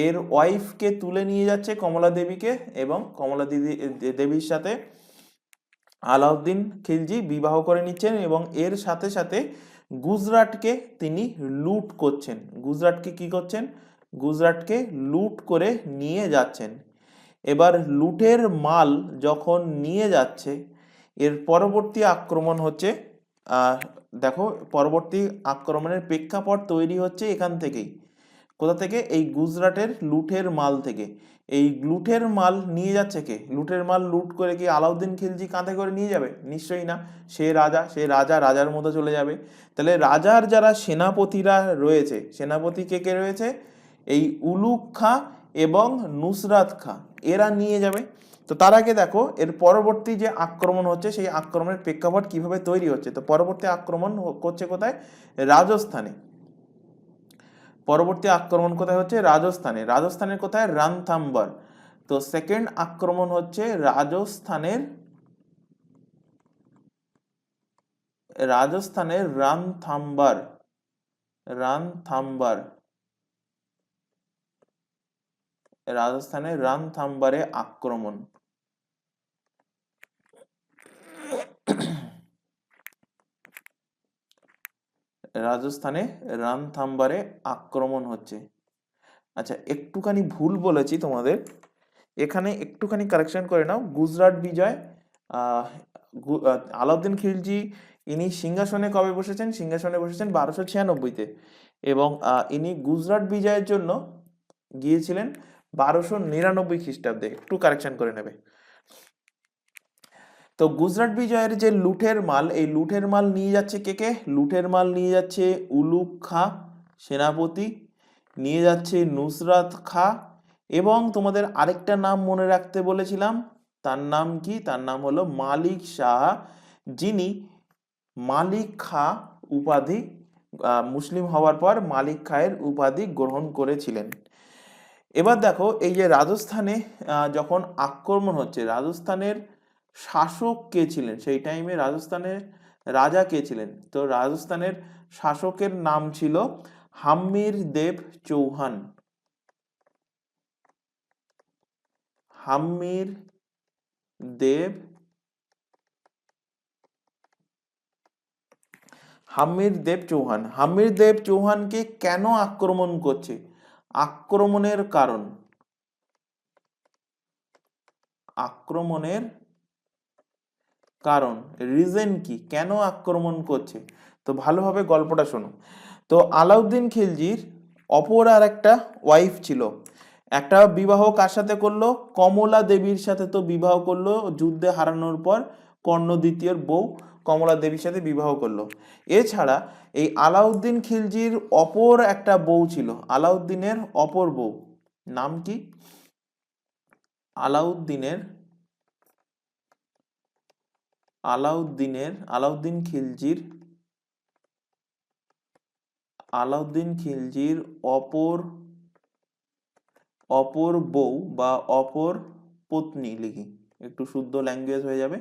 এর ওয়াইফকে তুলে নিয়ে যাচ্ছে, কমলা দেবীকে, এবং কমলা দেবীর সাথে আলাউদ্দিন খিলজি বিবাহ করে নিচ্ছেন এবং এর সাথে সাথে গুজরাটকে তিনি লুট করছেন। গুজরাটকে কি করছেন? গুজরাটকে লুট করে নিয়ে যাচ্ছেন। এবার লুটের মাল যখন নিয়ে যাচ্ছে, এর পরবর্তী আক্রমণ হচ্ছে, দেখো পরবর্তী আক্রমণের প্রেক্ষাপট তৈরি হচ্ছে এখান থেকেই। কোথা থেকে? এই গুজরাটের লুটের মাল থেকে। এই লুটের মাল নিয়ে যাচ্ছে কে? লুটের মাল লুট করে কি আলাউদ্দিন খিলজি কাঁধে করে নিয়ে যাবে? নিশ্চয়ই না। রাজার মতো চলে যাবে। তাহলে রাজার যারা সেনাপতিরা রয়েছে, সেনাপতি কে কে রয়েছে? এই উলুগ খা এবং নুসরাত খা, এরা নিয়ে যাবে। তো তার আগে দেখো এর পরবর্তী যে আক্রমণ হচ্ছে সেই আক্রমণের প্রেক্ষাপট কিভাবে তৈরি হচ্ছে। তো পরবর্তী আক্রমণ করছে কোথায়? রাজস্থানে। পরবর্তী আক্রমণ কোথায় হচ্ছে? রাজস্থানে। রাজস্থানের কোথায়? রানথাম্বর। তো সেকেন্ড আক্রমণ হচ্ছে রাজস্থানের রানথাম্বর। রানথাম্বর, রাজস্থানের রানথাম্বরে আক্রমণ। রাজস্থানে রানথাম্বরে আক্রমণ হচ্ছে। আচ্ছা, একটুখানি ভুল বলেছি তোমাদের, এখানে একটুখানি কারেকশন করে নাও। গুজরাট বিজয়, আলাউদ্দিন খিলজি ইনি সিংহাসনে কবে বসেছেন? সিংহাসনে বসেছেন 1296-তে, এবং ইনি গুজরাট বিজয়ের জন্য গিয়েছিলেন 1299 খ্রিস্টাব্দে। একটু কারেকশন করে নেবে। তো গুজরাট বিজয়ের যে লুঠের মাল, এই লুঠের মাল নিয়ে যাচ্ছে কে কে? লুঠের মাল নিয়ে যাচ্ছে উলুগ খাঁ সেনাপতি, নিয়ে যাচ্ছে নুসরাত খাঁ, এবং তোমাদের আরেকটা নাম মনে রাখতে বলেছিলাম, তার নাম কি? তার নাম হলো মালিক শাহ, যিনি মালিক খাঁ উপাধি, মুসলিম হওয়ার পর মালিক খাঁয়ের উপাধি গ্রহণ করেছিলেন। এবার দেখো এই যে রাজস্থানে যখন আক্রমণ হচ্ছে, রাজস্থানের শাসক কে ছিলেন সেই টাইমে? রাজস্থানের রাজা কে ছিলেন? তো রাজস্থানের শাসকের নাম ছিল হাম্মির দেব চৌহান। হাম্মির দেব, হাম্মির দেব চৌহান। হাম্মির দেব চৌহানকে কেন আক্রমণ করছে? আক্রমণের কারণ, আক্রমণের কারণ, রিজন কি, কেন আক্রমণ করছে? তো ভালোভাবে গল্পটা শোনো। তো আলাউদ্দিন খিলজির অপর আর একটা ওয়াইফ ছিল। একটা বিবাহ কার সাথে করলো? কমলা দেবীর সাথে তো বিবাহ করলো, যুদ্ধে হারানোর পর কর্ণ দ্বিতীয়র বউ কমলা দেবীর সাথে বিবাহ করলো। এছাড়া এই আলাউদ্দিন খিলজির অপর একটা বউ ছিল, আলাউদ্দিনের অপর বউ, নাম কি? আলাউদ্দিনের, আলাউদ্দিন খিলজির, আলাউদ্দিন খিলজির অপর বউ বা অপর পত্নী, লিখি একটু শুদ্ধ ল্যাঙ্গুয়েজ হয়ে যাবে।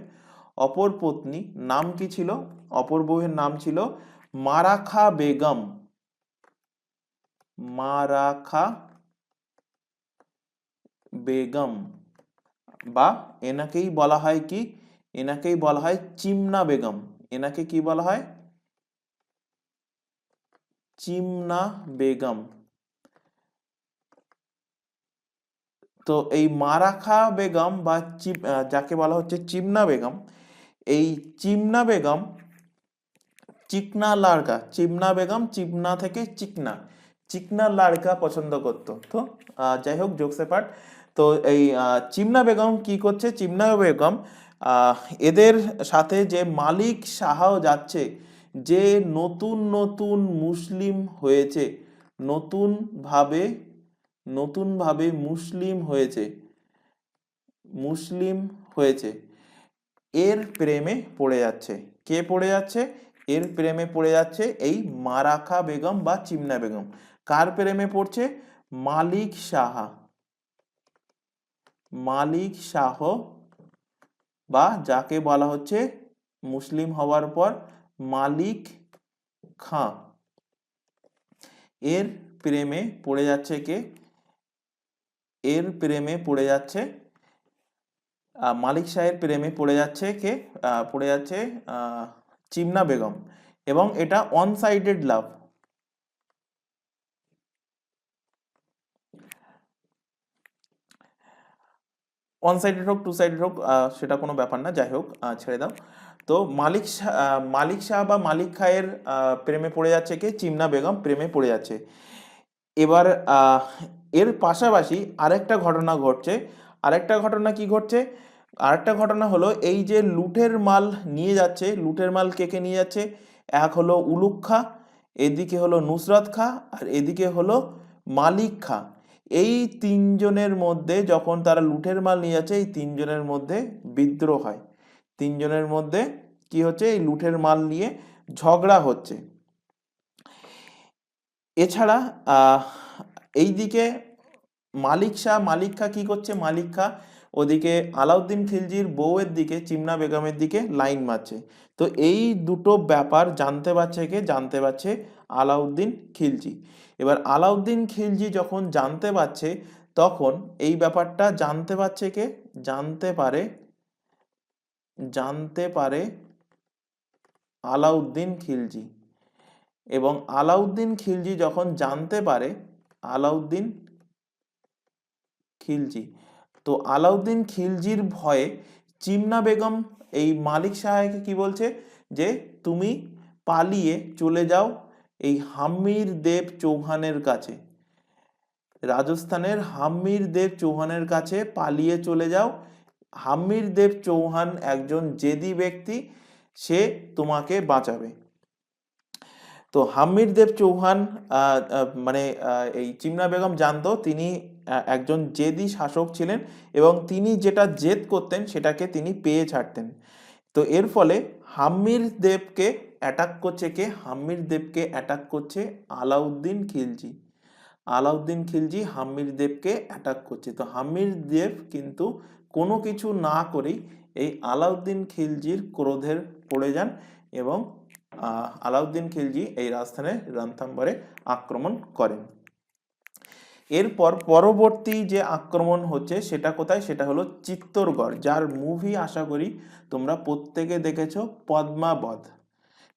অপর পত্নী নাম কি ছিল? অপর বউয়ের নাম ছিল মারাখা বেগম। মারাখা বেগম, বা এনাকেই বলা হয় কি? এনাকেই বলা হয় চিমনা বেগম। এনাকে কি বলা হয়? চিমনা বেগম। তো এই মারাখা বেগম বা যাকে বলা হচ্ছে চিমনা বেগম, এই Simona Begum চিকনা লাড়কা, Simona Begum Simona থেকে চিকনা, চিকনা লাড়কা পছন্দ করতো। তো যাই হোক, জোকস অ্যাপার্ট। তো এই চিমনা বেগম কি করছে? চিমনা বেগম এদের সাথে যে মালিক শাহও যাচ্ছে, যে নতুন নতুন মুসলিম হয়েছে, নতুনভাবে নতুনভাবে মুসলিম হয়েছে, মুসলিম হয়েছে, এর প্রেমে পড়ে যাচ্ছে। কে পড়ে যাচ্ছে? এর প্রেমে পড়ে যাচ্ছে এই মারাখা বেগম বা চিমনা বেগম। কার প্রেমে পড়ছে? মালিক শাহ, মালিক শাহ, বা যাকে বলা হচ্ছে মুসলিম হওয়ার পর মালিক খাঁ, এর প্রেমে পড়ে যাচ্ছে কে? এর প্রেমে পড়ে যাচ্ছে মালিক শাহের প্রেমে পড়ে যাচ্ছে কে? পড়ে যাচ্ছে চিমনা বেগম। এবং এটা ওয়ান সাইডেড লাভ। ওয়ান সাইডেড হোক, টু সাইডেড হোক, সেটা কোনো ব্যাপার না, যাই হোক, ছেড়ে দাও। তো মালিক শাহ বা মালিক খায়ের প্রেমে পড়ে যাচ্ছে কে? চিমনা বেগম প্রেমে পড়ে যাচ্ছে। এবার এর পাশাপাশি আরেকটা ঘটনা ঘটছে। আরেকটা ঘটনা কি ঘটছে? আরেকটা ঘটনা হলো এই যে লুঠের মাল নিয়ে যাচ্ছে, লুঠের মাল কে কে নিয়ে যাচ্ছে? এক হলো উলুগ খাঁ, এদিকে হলো নুসরাত খাঁ, আর এদিকে হলো মালিক খাঁ। এই তিনজনের মধ্যে যখন তারা লুঠের মাল নিয়ে যাচ্ছে, এই তিনজনের মধ্যে বিদ্রোহ হয়, তিনজনের মধ্যে কি হচ্ছে, এই লুঠের মাল নিয়ে ঝগড়া হচ্ছে। এছাড়া এইদিকে মালিক খা কি করছে, মালিক খা ওদিকে আলাউদ্দিন খিলজির বউয়ের দিকে, চিমনা বেগমের দিকে লাইন মারছে। তো এই দুটো ব্যাপার জানতে পারছে কে, জানতে পারছে আলাউদ্দিন খিলজি। এবার আলাউদ্দিন খিলজি যখন জানতে পারছে, তখন এই ব্যাপারটা জানতে পারছে কে, জানতে পারে আলাউদ্দিন খিলজি। এবং আলাউদ্দিন খিলজি যখন জানতে পারে, আলাউদ্দিন খিলজি, তো আলাউদ্দিন খিলজির ভয়ে চিমনা বেগম এই মালিক শাহকে কি বলছে, যে তুমি পালিয়ে চলে যাও এই হাম্মির দেব চৌহানের কাছে, রাজস্থানের হাম্মির দেব চৌহানের কাছে পালিয়ে চলে যাও। হাম্মির দেব চৌহান একজন জেদি ব্যক্তি, সে তোমাকে বাঁচাবে। তো হাম্মির দেব চৌহান মানে এই চিমনা বেগম জানতো তিনি একজন জেদি শাসক ছিলেন, এবং তিনি যেটা জেদ করতেন সেটাকে তিনি পেয়ে ছাড়তেন। তো এর ফলে হাম্মির দেবকে অ্যাটাক করছে কে, হাম্মির দেবকে অ্যাটাক করছে আলাউদ্দিন খিলজি। আলাউদ্দিন খিলজি হাম্মির দেবকে অ্যাটাক করছে। তো হাম্মির দেব কিন্তু কোনো কিছু না করেই এই আলাউদ্দিন খিলজির ক্রোধের পড়ে যান, এবং আলাউদ্দিন খিলজি এই রাজস্থানের রণথাম্বরে আক্রমণ করেন। এরপর পরবর্তী যে আক্রমণ হচ্ছে সেটা কোথায়, সেটা হলো চিত্তরগড়, যার মুভি আশা করি তোমরা প্রত্যেকে দেখেছো, পদ্মাবধ,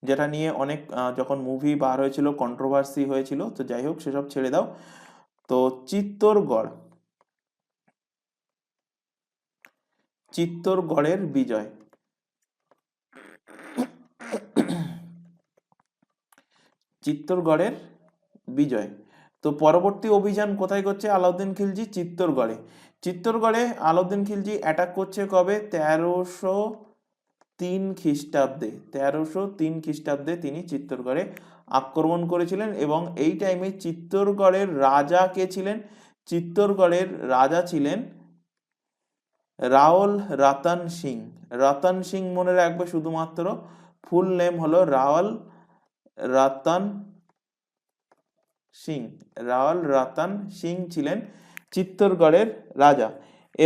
যেটা নিয়ে অনেক যখন মুভি বার হয়েছিল কন্ট্রোভার্সি হয়েছিল। তো যাই হোক, সেসব ছেড়ে দাও। তো চিত্তরগড়ের বিজয়, চিত্তরগড়ের বিজয়। তো পরবর্তী অভিযান কোথায় করছে আলাউদ্দিন খিলজি, চিত্তরগড়ে। চিত্তরগড়ে আলাউদ্দিন খিলজি অ্যাটাক করছে কবে, 1303 খ্রিস্টাব্দে। 1303 খ্রিস্টাব্দে তিনি চিত্তরগড়ে আক্রমণ করেছিলেন। এবং এই টাইমে চিত্তরগড়ের রাজা কে ছিলেন, চিত্তরগড়ের রাজা ছিলেন রাওল রতন সিং। রতন সিং মনে রাখবে শুধুমাত্র, ফুল নেম হলো রাওল রতন সিং। রাওল রতন সিং ছিলেন চিত্তরগড়ের রাজা।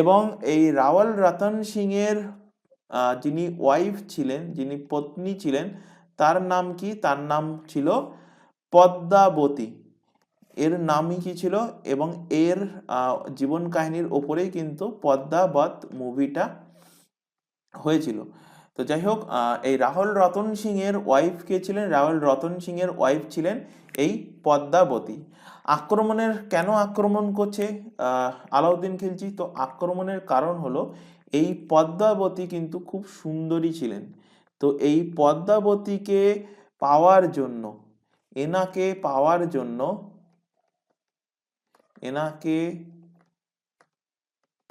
এবং এই রাওল রতন সিং এর যিনি ওয়াইফ ছিলেন, যিনি পত্নী ছিলেন, তার নাম কি, তার নাম ছিল পদ্মাবতী। এর নামই কি ছিল, এবং এর জীবন কাহিনীর ওপরেই কিন্তু পদ্মাবত মুভিটা হয়েছিল। তো যাই হোক, এই রাহুল রতন সিং এর ওয়াইফ কে ছিলেন, রাহুল রতন সিং এর ওয়াইফ ছিলেন এই পদ্মাবতী। কেন আক্রমণ করছে আলাউদ্দিন খিলজি, তো আক্রমণের কারণ হলো এই পদ্মাবতী কিন্তু খুব সুন্দরী ছিলেন। তো এই পদ্মাবতীকে পাওয়ার জন্য, এনাকে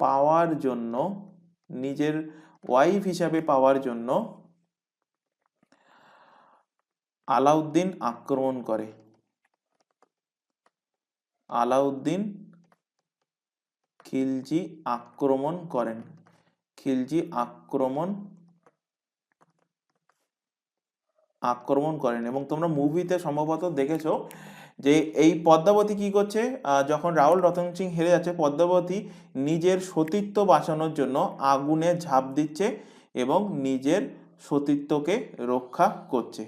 পাওয়ার জন্য, নিজের ওয়াইফ হিসাবে পাওয়ার জন্য আলাউদ্দিন আক্রমণ করে। আলাউদ্দিন খিলজি আক্রমণ করেন। খিলজি আক্রমণ করেন। এবং তোমরা মুভিতে সম্ভবত দেখেছো যে এই পদ্মাবতী কি করছে, যখন রাহুল রতন সিং হেরে যাচ্ছে, পদ্মাবতী নিজের সতীত্ব বাঁচানোর জন্য আগুনে ঝাঁপ দিচ্ছে এবং নিজের সতীত্বকে রক্ষা করছে।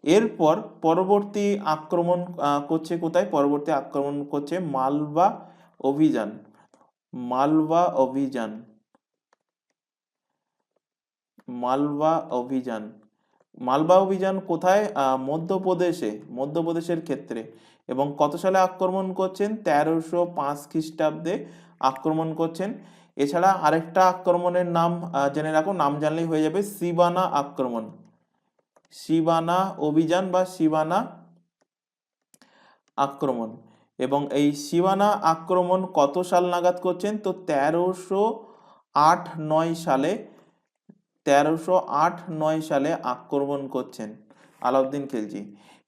এরপর পরবর্তী আক্রমণ করছে কোথায়, পরবর্তী আক্রমণ করছে মালবা অভিযান। মালবা অভিযান, মালবা অভিযান, মালবা অভিযান কোথায়, মধ্যপ্রদেশের ক্ষেত্রে। এবং কত সালে আক্রমণ করছেন, 1305 খ্রিস্টাব্দে আক্রমণ করছেন। এছাড়া আরেকটা আক্রমণের নাম জেনে রাখো, নাম জানলেই হয়ে যাবে, সিবানা আক্রমণ। সিবানা অভিযান বা সিবানা আক্রমণ। এবং এই সিবানা আক্রমণ কত সাল নাগাদ করছেন, তো 1308-9 সালে, 1308-9 সালে আক্রমণ করছেন আলাউদ্দিন খিলজি।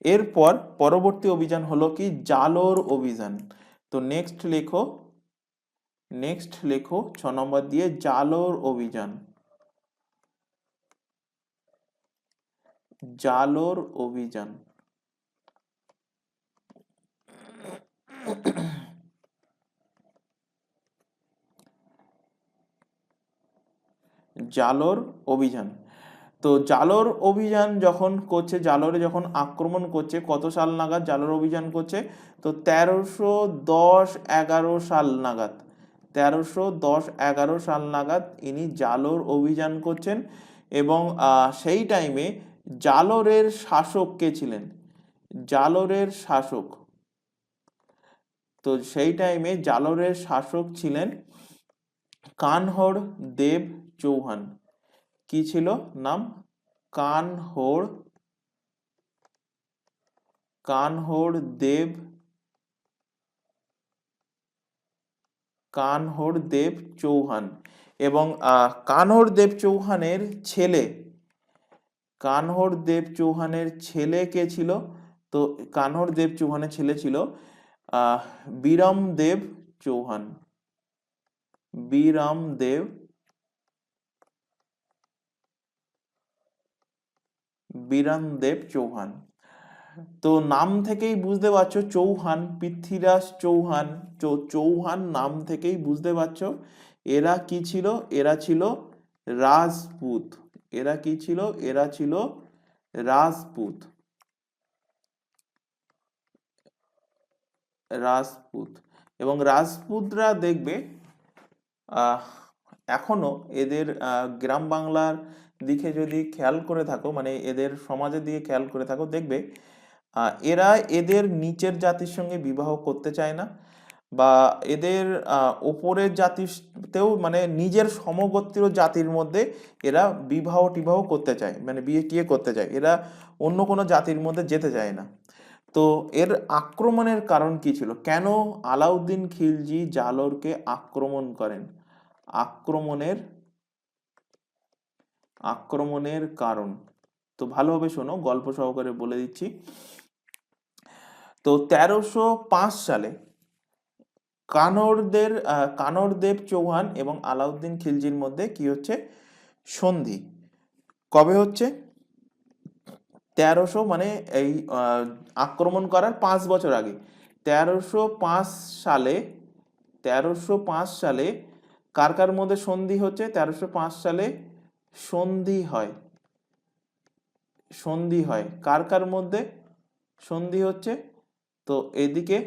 এরপর পরবর্তী অভিযান হলো কি, জালোর অভিযান। তো তো নেক্সট লেখো 6 নম্বর দিয়ে জালোর অভিযান। জালোর অভিযান। জালোর অভিযান। তো জালোর অভিযান যখন করছে, জালোরে যখন আক্রমণ করছে, কত সাল নাগাদ জালোর অভিযান করছে? তো 1310-11 সাল নাগাদ, 1310-11 সাল নাগাদ ইনি জালোর অভিযান করছেন। এবং সেই টাইমে জালোরের শাসক কে ছিলেন? জালোরের শাসক, তো সেই টাইমে জালোরের শাসক ছিলেন কানহড় দেব চৌহান। কি ছিল নাম? কানহড় দেব চৌহান। এবং কানহড় দেব চৌহানের ছেলে কে ছিল? তো কানহড় দেব চৌহানের ছেলে ছিল বীরমদেব চৌহান। বীরমদেব চৌহান। তো নাম থেকেই বুঝতে পারছো চৌহান, পৃথ্বীরাজ চৌহান, চৌহান নাম থেকেই বুঝতে পারছো এরা কি ছিল? এরা ছিল রাজপুত। এরা কি ছিল? এরা ছিল রাজপুত। এবং রাজপুতরা দেখবে এখনো এদের গ্রাম বাংলার দিকে যদি খেয়াল করে থাকো, মানে এদের সমাজের দিকে খেয়াল করে থাকো, দেখবে এরা এদের নিচের জাতির সঙ্গে বিবাহ করতে চায় না, বা এদের ওপরের জাতিতেও মানে নিজের সমগোত্রীয় জাতির মধ্যে এরা বিবাহ করতে চায়, মানে বিয়ে টিয়ে করতে চায়, এরা অন্য কোনো জাতির মধ্যে যেতে চায় না। তো এর আক্রমণের কারণ কি ছিল? কেন আলাউদ্দিন খিলজি জালোরকে আক্রমণ করেন? আক্রমণের কারণ তো ভালোভাবে শোনো, গল্প সহকারে বলে দিচ্ছি। তো 1305 সালে কানড় দেব চৌহান এবং আলাউদ্দিন খিলজির মধ্যে কি হচ্ছে? সন্ধি। কবে হচ্ছে? 1300 মানে এই আক্রমণ করার 5 বছর আগে, 1305 সালে কার কার মধ্যে সন্ধি হচ্ছে? 1305 সালে সন্ধি হয় কার কার মধ্যে সন্ধি হচ্ছে? তো এদিকে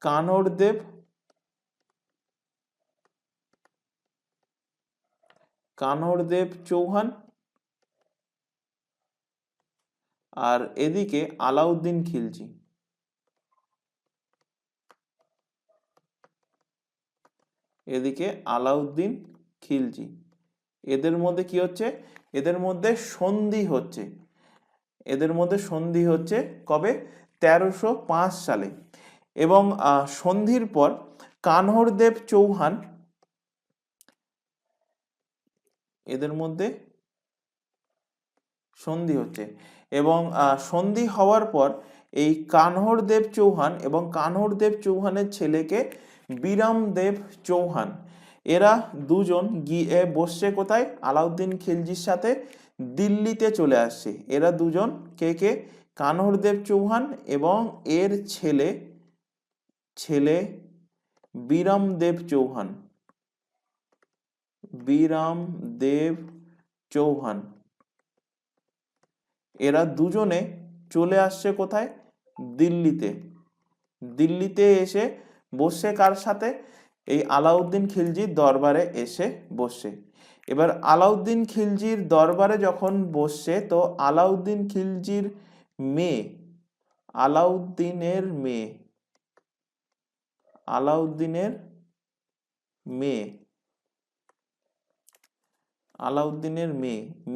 কানড় দেব চৌহান, আর এদিকে আলাউদ্দিন খিলজি। এদের মধ্যে কি হচ্ছে? এদের মধ্যে সন্ধি হচ্ছে কবে? 1305 সালে। এবং সন্ধির পর কানহড় দেব চৌহান, এদের মধ্যে সন্ধি হচ্ছে, এবং সন্ধি হওয়ার পর এই কানহড় দেব চৌহান এবং কানহড় দেব চৌহানের ছেলেকে বীরমদেব চৌহান, এরা দুজন গিয়ে বসছে কোথায়? আলাউদ্দিন খিলজির সাথে দিল্লিতে চলে আসছে। এরা দুজন কে? কানহড় দেব চৌহান এবং এর ছেলে বীরমদেব চৌহান, এরা দুজনে চলে আসছে কোথায়? দিল্লিতে এসে বসছে কার সাথে? এই আলাউদ্দিন খিলজির দরবারে এসে বসছে। এবার আলাউদ্দিন খিলজির দরবারে যখন বসছে, তো আলাউদ্দিন খিলজির মেয়ে, আলাউদ্দিনের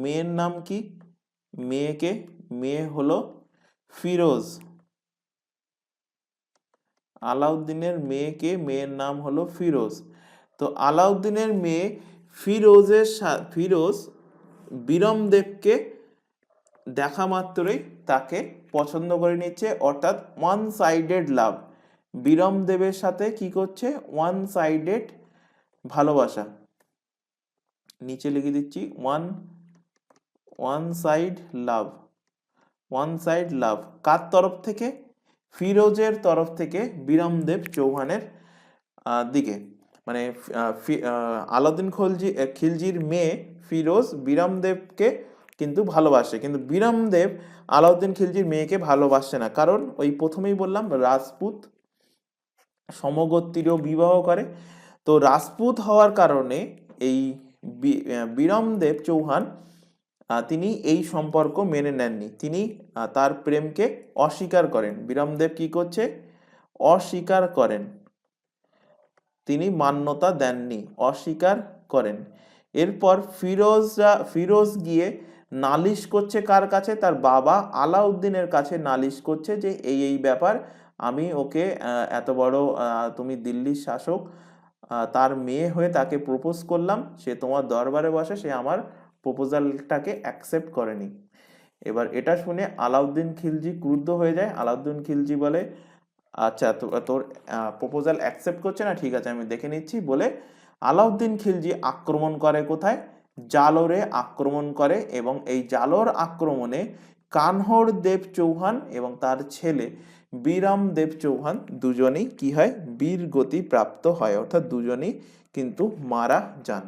মেয়ের নাম কি? মেয়ে হলো ফিরোজ। আলাউদ্দিনের মেয়ের নাম হলো ফিরোজ। তো আলাউদ্দিনের মেয়ে ফিরোজ বীরমদেবকে দেখা মাত্রই তাকে পছন্দ করে নিচ্ছে, অর্থাৎ ওয়ান সাইডেড লাভ, বীরমদেবের সাথে কি করছে, ওয়ান সাইডেড ভালোবাসা, নিচে লিখে দিচ্ছি one side love, one side love কার তরফ থেকে, ফিরোজের তরফ থেকে বীরমদেব চৌহানের দিকে, মানে আলাউদ্দিন খিলজির মেয়ে ফিরোজ বীরমদেবকে কিন্তু ভালোবাসে, কিন্তু বীরমদেব আলাউদ্দিন খিলজির মেয়েকে ভালোবাসে না, কারণ ওই প্রথমেই বললাম রাজপুত সমগোত্রীয় বিবাহ করে। তো রাজপুত হওয়ার কারণে এই বীরমদেব চৌহান তিনি এই সম্পর্ক মেনে নেননি, তিনি তার প্রেমকে অস্বীকার করেন। বীরমদেব কি করছে, অস্বীকার করেন, তিনি মান্যতা দেননি, অস্বীকার করেন। এরপর ফিরোজ গিয়ে নালিশ করছে কার কাছে, তার বাবা আলাউদ্দিনের কাছে নালিশ করছে যে এই ব্যাপার, আমি ওকে এত বড়, তুমি দিল্লির শাসক, তার মেয়ে হয়ে তাকে প্রপোজ করলাম, সে তোমার দরবারে বসে, সে আমার প্রপোজালটাকে অ্যাকসেপ্ট করেনি। এবার এটা শুনে আলাউদ্দিন খিলজি ক্রুদ্ধ হয়ে যায়। আলাউদ্দিন খিলজি বলে, আচ্ছা তোর প্রপোজাল অ্যাকসেপ্ট করছে না, ঠিক আছে আমি দেখে নিচ্ছি, বলে আলাউদ্দিন খিলজি আক্রমণ করে কোথায়, জালোরে আক্রমণ করে, এবং এই জালোর আক্রমণে কানহর দেব চৌহান এবং তার ছেলে বীরমদেব চৌহান দুজনেই কি হয়, বীর গতি প্রাপ্ত হয়, অর্থাৎ দুজনেই কিন্তু মারা যান।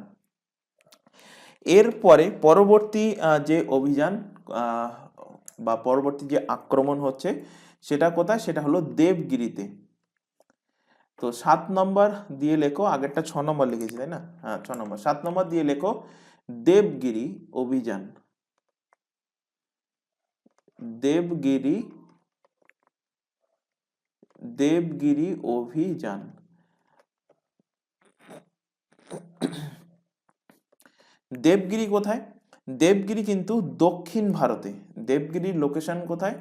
এরপরে পরবর্তী যে অভিযান বা পরবর্তী যে আক্রমণ হচ্ছে সেটা কোথায়, সেটা হলো দেবগিরিতে। তো 7 নম্বর দিয়ে লেখো, আগেরটা 6 নম্বর লিখেছি তাই না, হ্যাঁ 6 নম্বর, 7 নম্বর দিয়ে লেখো দেবগিরি অভিযান। দেবগিরি অভিযান। দেবগিরি কোথায়, দেবগিরি কিন্তু দক্ষিণ ভারতে। দেবগিরির লোকেশন কোথায়,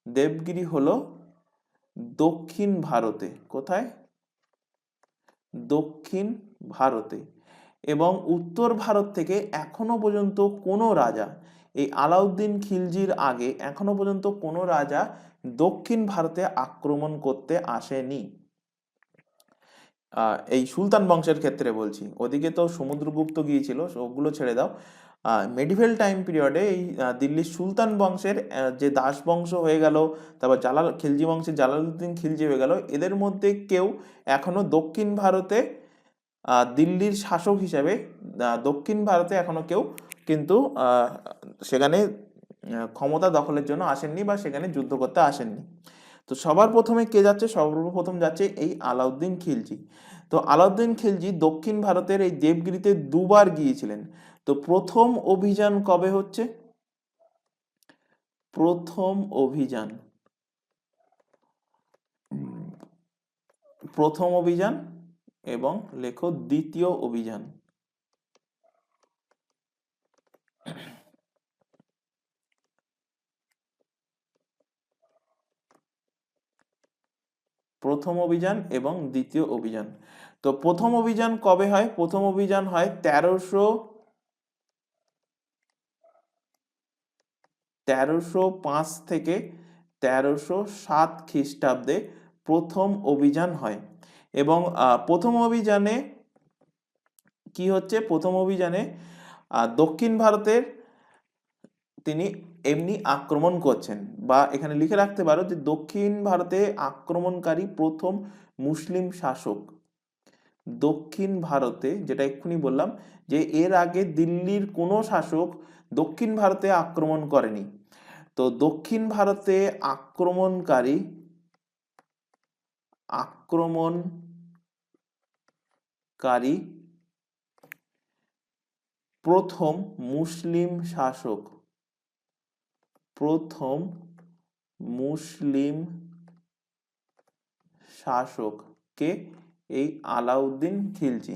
দেবগিরি হলো দক্ষিণ ভারতে, কোথায়, দক্ষিণ ভারতে। এবং উত্তর ভারত থেকে এখনো পর্যন্ত কোনো রাজা, এই আলাউদ্দিন খিলজির আগে এখনো পর্যন্ত কোনো রাজা দক্ষিণ ভারতে আক্রমণ করতে আসেনি। এই সুলতান বংশের ক্ষেত্রে বলছি, ওদিকে তো সমুদ্রগুপ্ত গিয়েছিল, ওগুলো ছেড়ে দাও। মেডিভেল টাইম পিরিয়ডে এই দিল্লির সুলতান বংশের যে দাস বংশ হয়ে গেল, তারপর খিলজি বংশের জালালউদ্দিন খিলজি হয়ে গেল, এদের মধ্যে কেউ এখনো দক্ষিণ ভারতে দিল্লির শাসক হিসেবে দক্ষিণ ভারতে এখনো কেউ কিন্তু সেখানে ক্ষমতা দখলের জন্য আসেননি বা সেখানে যুদ্ধ করতে আসেননি। তো সবার প্রথমে কে যাচ্ছে, সর্বপ্রথম যাচ্ছে এই আলাউদ্দিন খিলজি। তো আলাউদ্দিন খিলজি দক্ষিণ ভারতের এই দেবগিরিতে দুবার গিয়েছিলেন। তো প্রথম অভিযান কবে হচ্ছে, প্রথম অভিযান এবং লেখো দ্বিতীয় অভিযান। প্রথম অভিযান এবং দ্বিতীয় অভিযান। তো প্রথম অভিযান কবে হয়, প্রথম অভিযান হয় 1305 থেকে 1307 খ্রিস্টাব্দে প্রথম অভিযান হয়। এবং প্রথম অভিযানে কি হচ্ছে, প্রথম অভিযানে দক্ষিণ ভারতের তিনি এমনি আক্রমণ করছেন, বা এখানে লিখে রাখতে পারো যে দক্ষিণ ভারতে আক্রমণকারী প্রথম মুসলিম শাসক। দক্ষিণ ভারতে, যেটা এক্ষুনি বললাম যে এর আগে দিল্লির কোনো শাসক দক্ষিণ ভারতে আক্রমণ করেনি। তো দক্ষিণ ভারতে আক্রমণকারী প্রথম মুসলিম শাসক কে, এই আলাউদ্দিন খিলজি।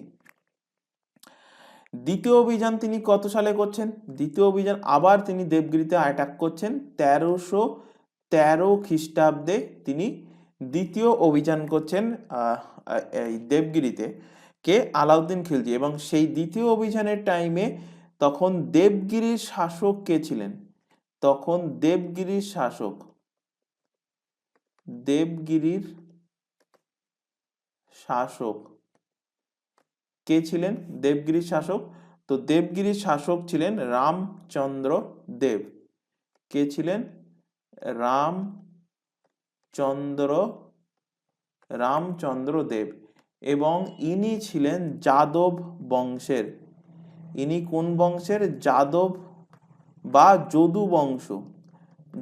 দ্বিতীয় অভিযান তিনি কত সালে করছেন, দ্বিতীয় অভিযান আবার তিনি দেবগিরিতে অ্যাটাক করছেন 1313 খ্রিস্টাব্দে তিনি দ্বিতীয় অভিযান করছেন এই দেবগিরিতে, কে, আলাউদ্দিন খিলজি। এবং সেই দ্বিতীয় অভিযানের টাইমে তখন দেবগিরির শাসক কে ছিলেন, তখন দেবগিরির শাসক কে ছিলেন? দেবগিরির শাসক। তো দেবগিরির শাসক ছিলেন রামচন্দ্র দেব। কে ছিলেন? রামচন্দ্র দেব। এবং ইনি ছিলেন যাদব বংশের। ইনি কোন বংশের? যাদব বা যদু বংশ।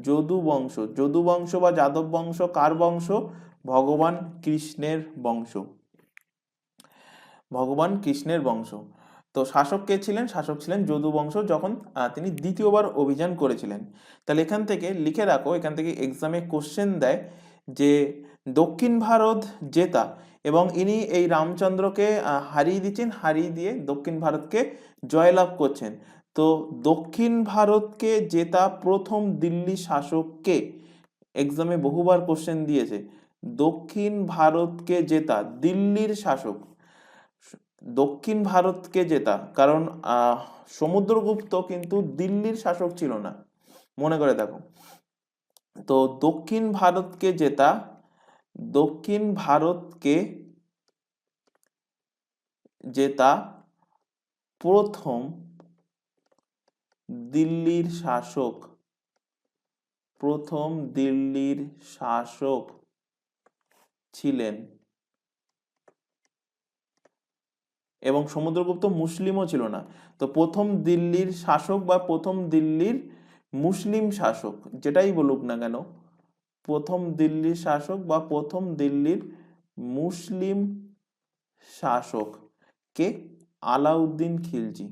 যদু বংশ, যদু বংশ বা যাদব বংশ কার বংশ? ভগবান কৃষ্ণের বংশ। ভগবান কৃষ্ণের বংশ। তো শাসক কে ছিলেন? শাসক ছিলেন যদু বংশ, যখন তিনি দ্বিতীয়বার অভিযান করেছিলেন। তাহলে এখান থেকে লিখে রাখো, এখান থেকে এক্সামে কোশ্চেন দেয় যে দক্ষিণ ভারত জেতা, এবং ইনি এই রামচন্দ্রকে হারিয়ে দিচ্ছেন, হারিয়ে দিয়ে দক্ষিণ ভারতকে জয়লাভ করছেন। তো দক্ষিণ ভারতকে জেতা প্রথম দিল্লি শাসক কে? এক্সামে বহুবার কোশ্চেন দিয়েছে। দক্ষিণ ভারতকে জেতা দিল্লির শাসক, দক্ষিণ ভারতকে জেতা, কারণ সমুদ্রগুপ্ত কিন্তু দিল্লির শাসক ছিল না, মনে করে দেখো। তো দক্ষিণ ভারতকে জেতা, দক্ষিণ ভারতকে জেতা প্রথম দিল্লির শাসক, প্রথম দিল্লির শাসক ছিলেন, এবং সমুদ্রগুপ্ত মুসলিমও ছিল না। তো প্রথম দিল্লির শাসক বা প্রথম দিল্লির মুসলিম শাসক, যেটাই বলুক না কেন, প্রথম দিল্লির শাসক বা প্রথম দিল্লির মুসলিম শাসক কে? আলাউদ্দিন খিলজি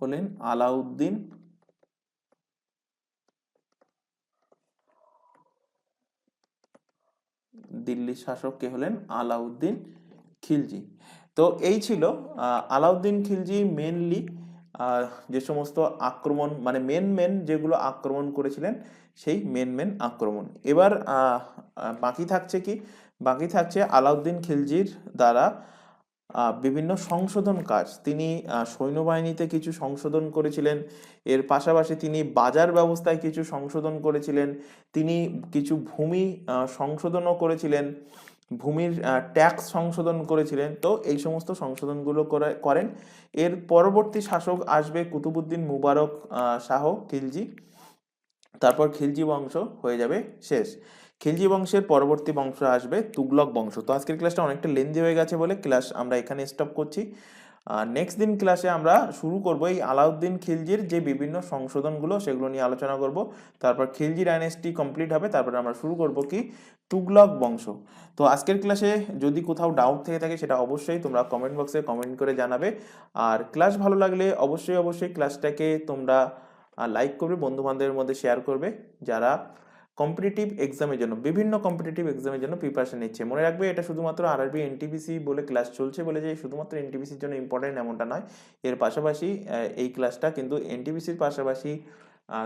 হলেন আলাউদ্দিন দিল্লির শাসক কে হলেন আলাউদ্দিন খিলজি। তো এই ছিল আলাউদ্দিন খিলজি মেনলি যে সমস্ত আক্রমণ, মানে মেন যেগুলো আক্রমণ করেছিলেন, সেই মেন আক্রমণ। এবার বাকি থাকছে কি? বাকি থাকছে আলাউদ্দিন খিলজির দ্বারা বিভিন্ন সংশোধন কাজ। তিনি সৈন্যবাহিনীতে কিছু সংশোধন করেছিলেন, এর পাশাপাশি তিনি বাজার ব্যবস্থায় কিছু সংশোধন করেছিলেন, তিনি কিছু ভূমি সংশোধনও করেছিলেন, ভূমির ট্যাক্স সংশোধন করেছিলেন। তো এই সমস্ত সংশোধনগুলো করেন। এর পরবর্তী শাসক আসবে কুতুবউদ্দিন মুবারক শাহ খিলজি, তারপর খিলজি বংশ হয়ে যাবে শেষ। খিলজি বংশের পরবর্তী বংশ আসবে তুগলক বংশ। তো আজকের ক্লাসটা অনেকটা লেন্দি হয়ে গেছে বলে ক্লাস আমরা এখানে স্টপ করছি। নেক্সট দিন ক্লাসে আমরা শুরু করব এই আলাউদ্দিন খিলজির যে বিভিন্ন সংশোধনগুলো, সেগুলো নিয়ে আলোচনা করব। তারপর খিলজি ডাইনেস্টি কমপ্লিট হবে, তারপর আমরা শুরু করব কি? তুগলক বংশ। তো আজকের ক্লাসে যদি কোথাও ডাউট থেকে থাকে সেটা অবশ্যই তোমরা কমেন্ট বক্সে কমেন্ট করে জানাবে। আর ক্লাস ভালো লাগলে অবশ্যই ক্লাসটাকে তোমরা লাইক করবে, বন্ধু বান্ধবের মধ্যে শেয়ার করবে যারা কম্পিটিটিভ এক্সামের জন্য, বিভিন্ন কম্পিটিটিভ এক্সামের জন্য প্রিপারেশন নিচ্ছে। মনে রাখবে এটা শুধুমাত্র আরআরবি এনটিপিসি বলে ক্লাস চলছে বলে যে শুধুমাত্র এনটিপিসির জন্য ইম্পর্টেন্ট এমনটা নয়। এর পাশাপাশি এই ক্লাসটা কিন্তু এনটিপিসির পাশাপাশি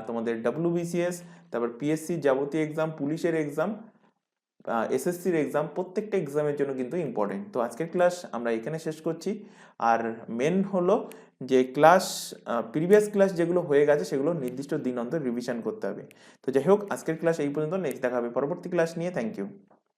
তোমাদের ডব্লিউবিসিএস, তারপর পিএসসি যাবতীয় এক্সাম, পুলিশের এক্সাম, এসএসসির এক্সাম, প্রত্যেকটা এক্সামের জন্য কিন্তু ইম্পর্টেন্ট। তো আজকের ক্লাস আমরা এখানে শেষ করছি। আর মেন হলো যে ক্লাস, প্রিভিয়াস ক্লাস যেগুলো হয়ে গেছে সেগুলো নির্দিষ্ট দিন অন্তর রিভিশন করতে হবে। তো যাই হোক, আজকের ক্লাস এই পর্যন্ত। নেক্সট দেখা হবে পরবর্তী ক্লাস নিয়ে। Thank you.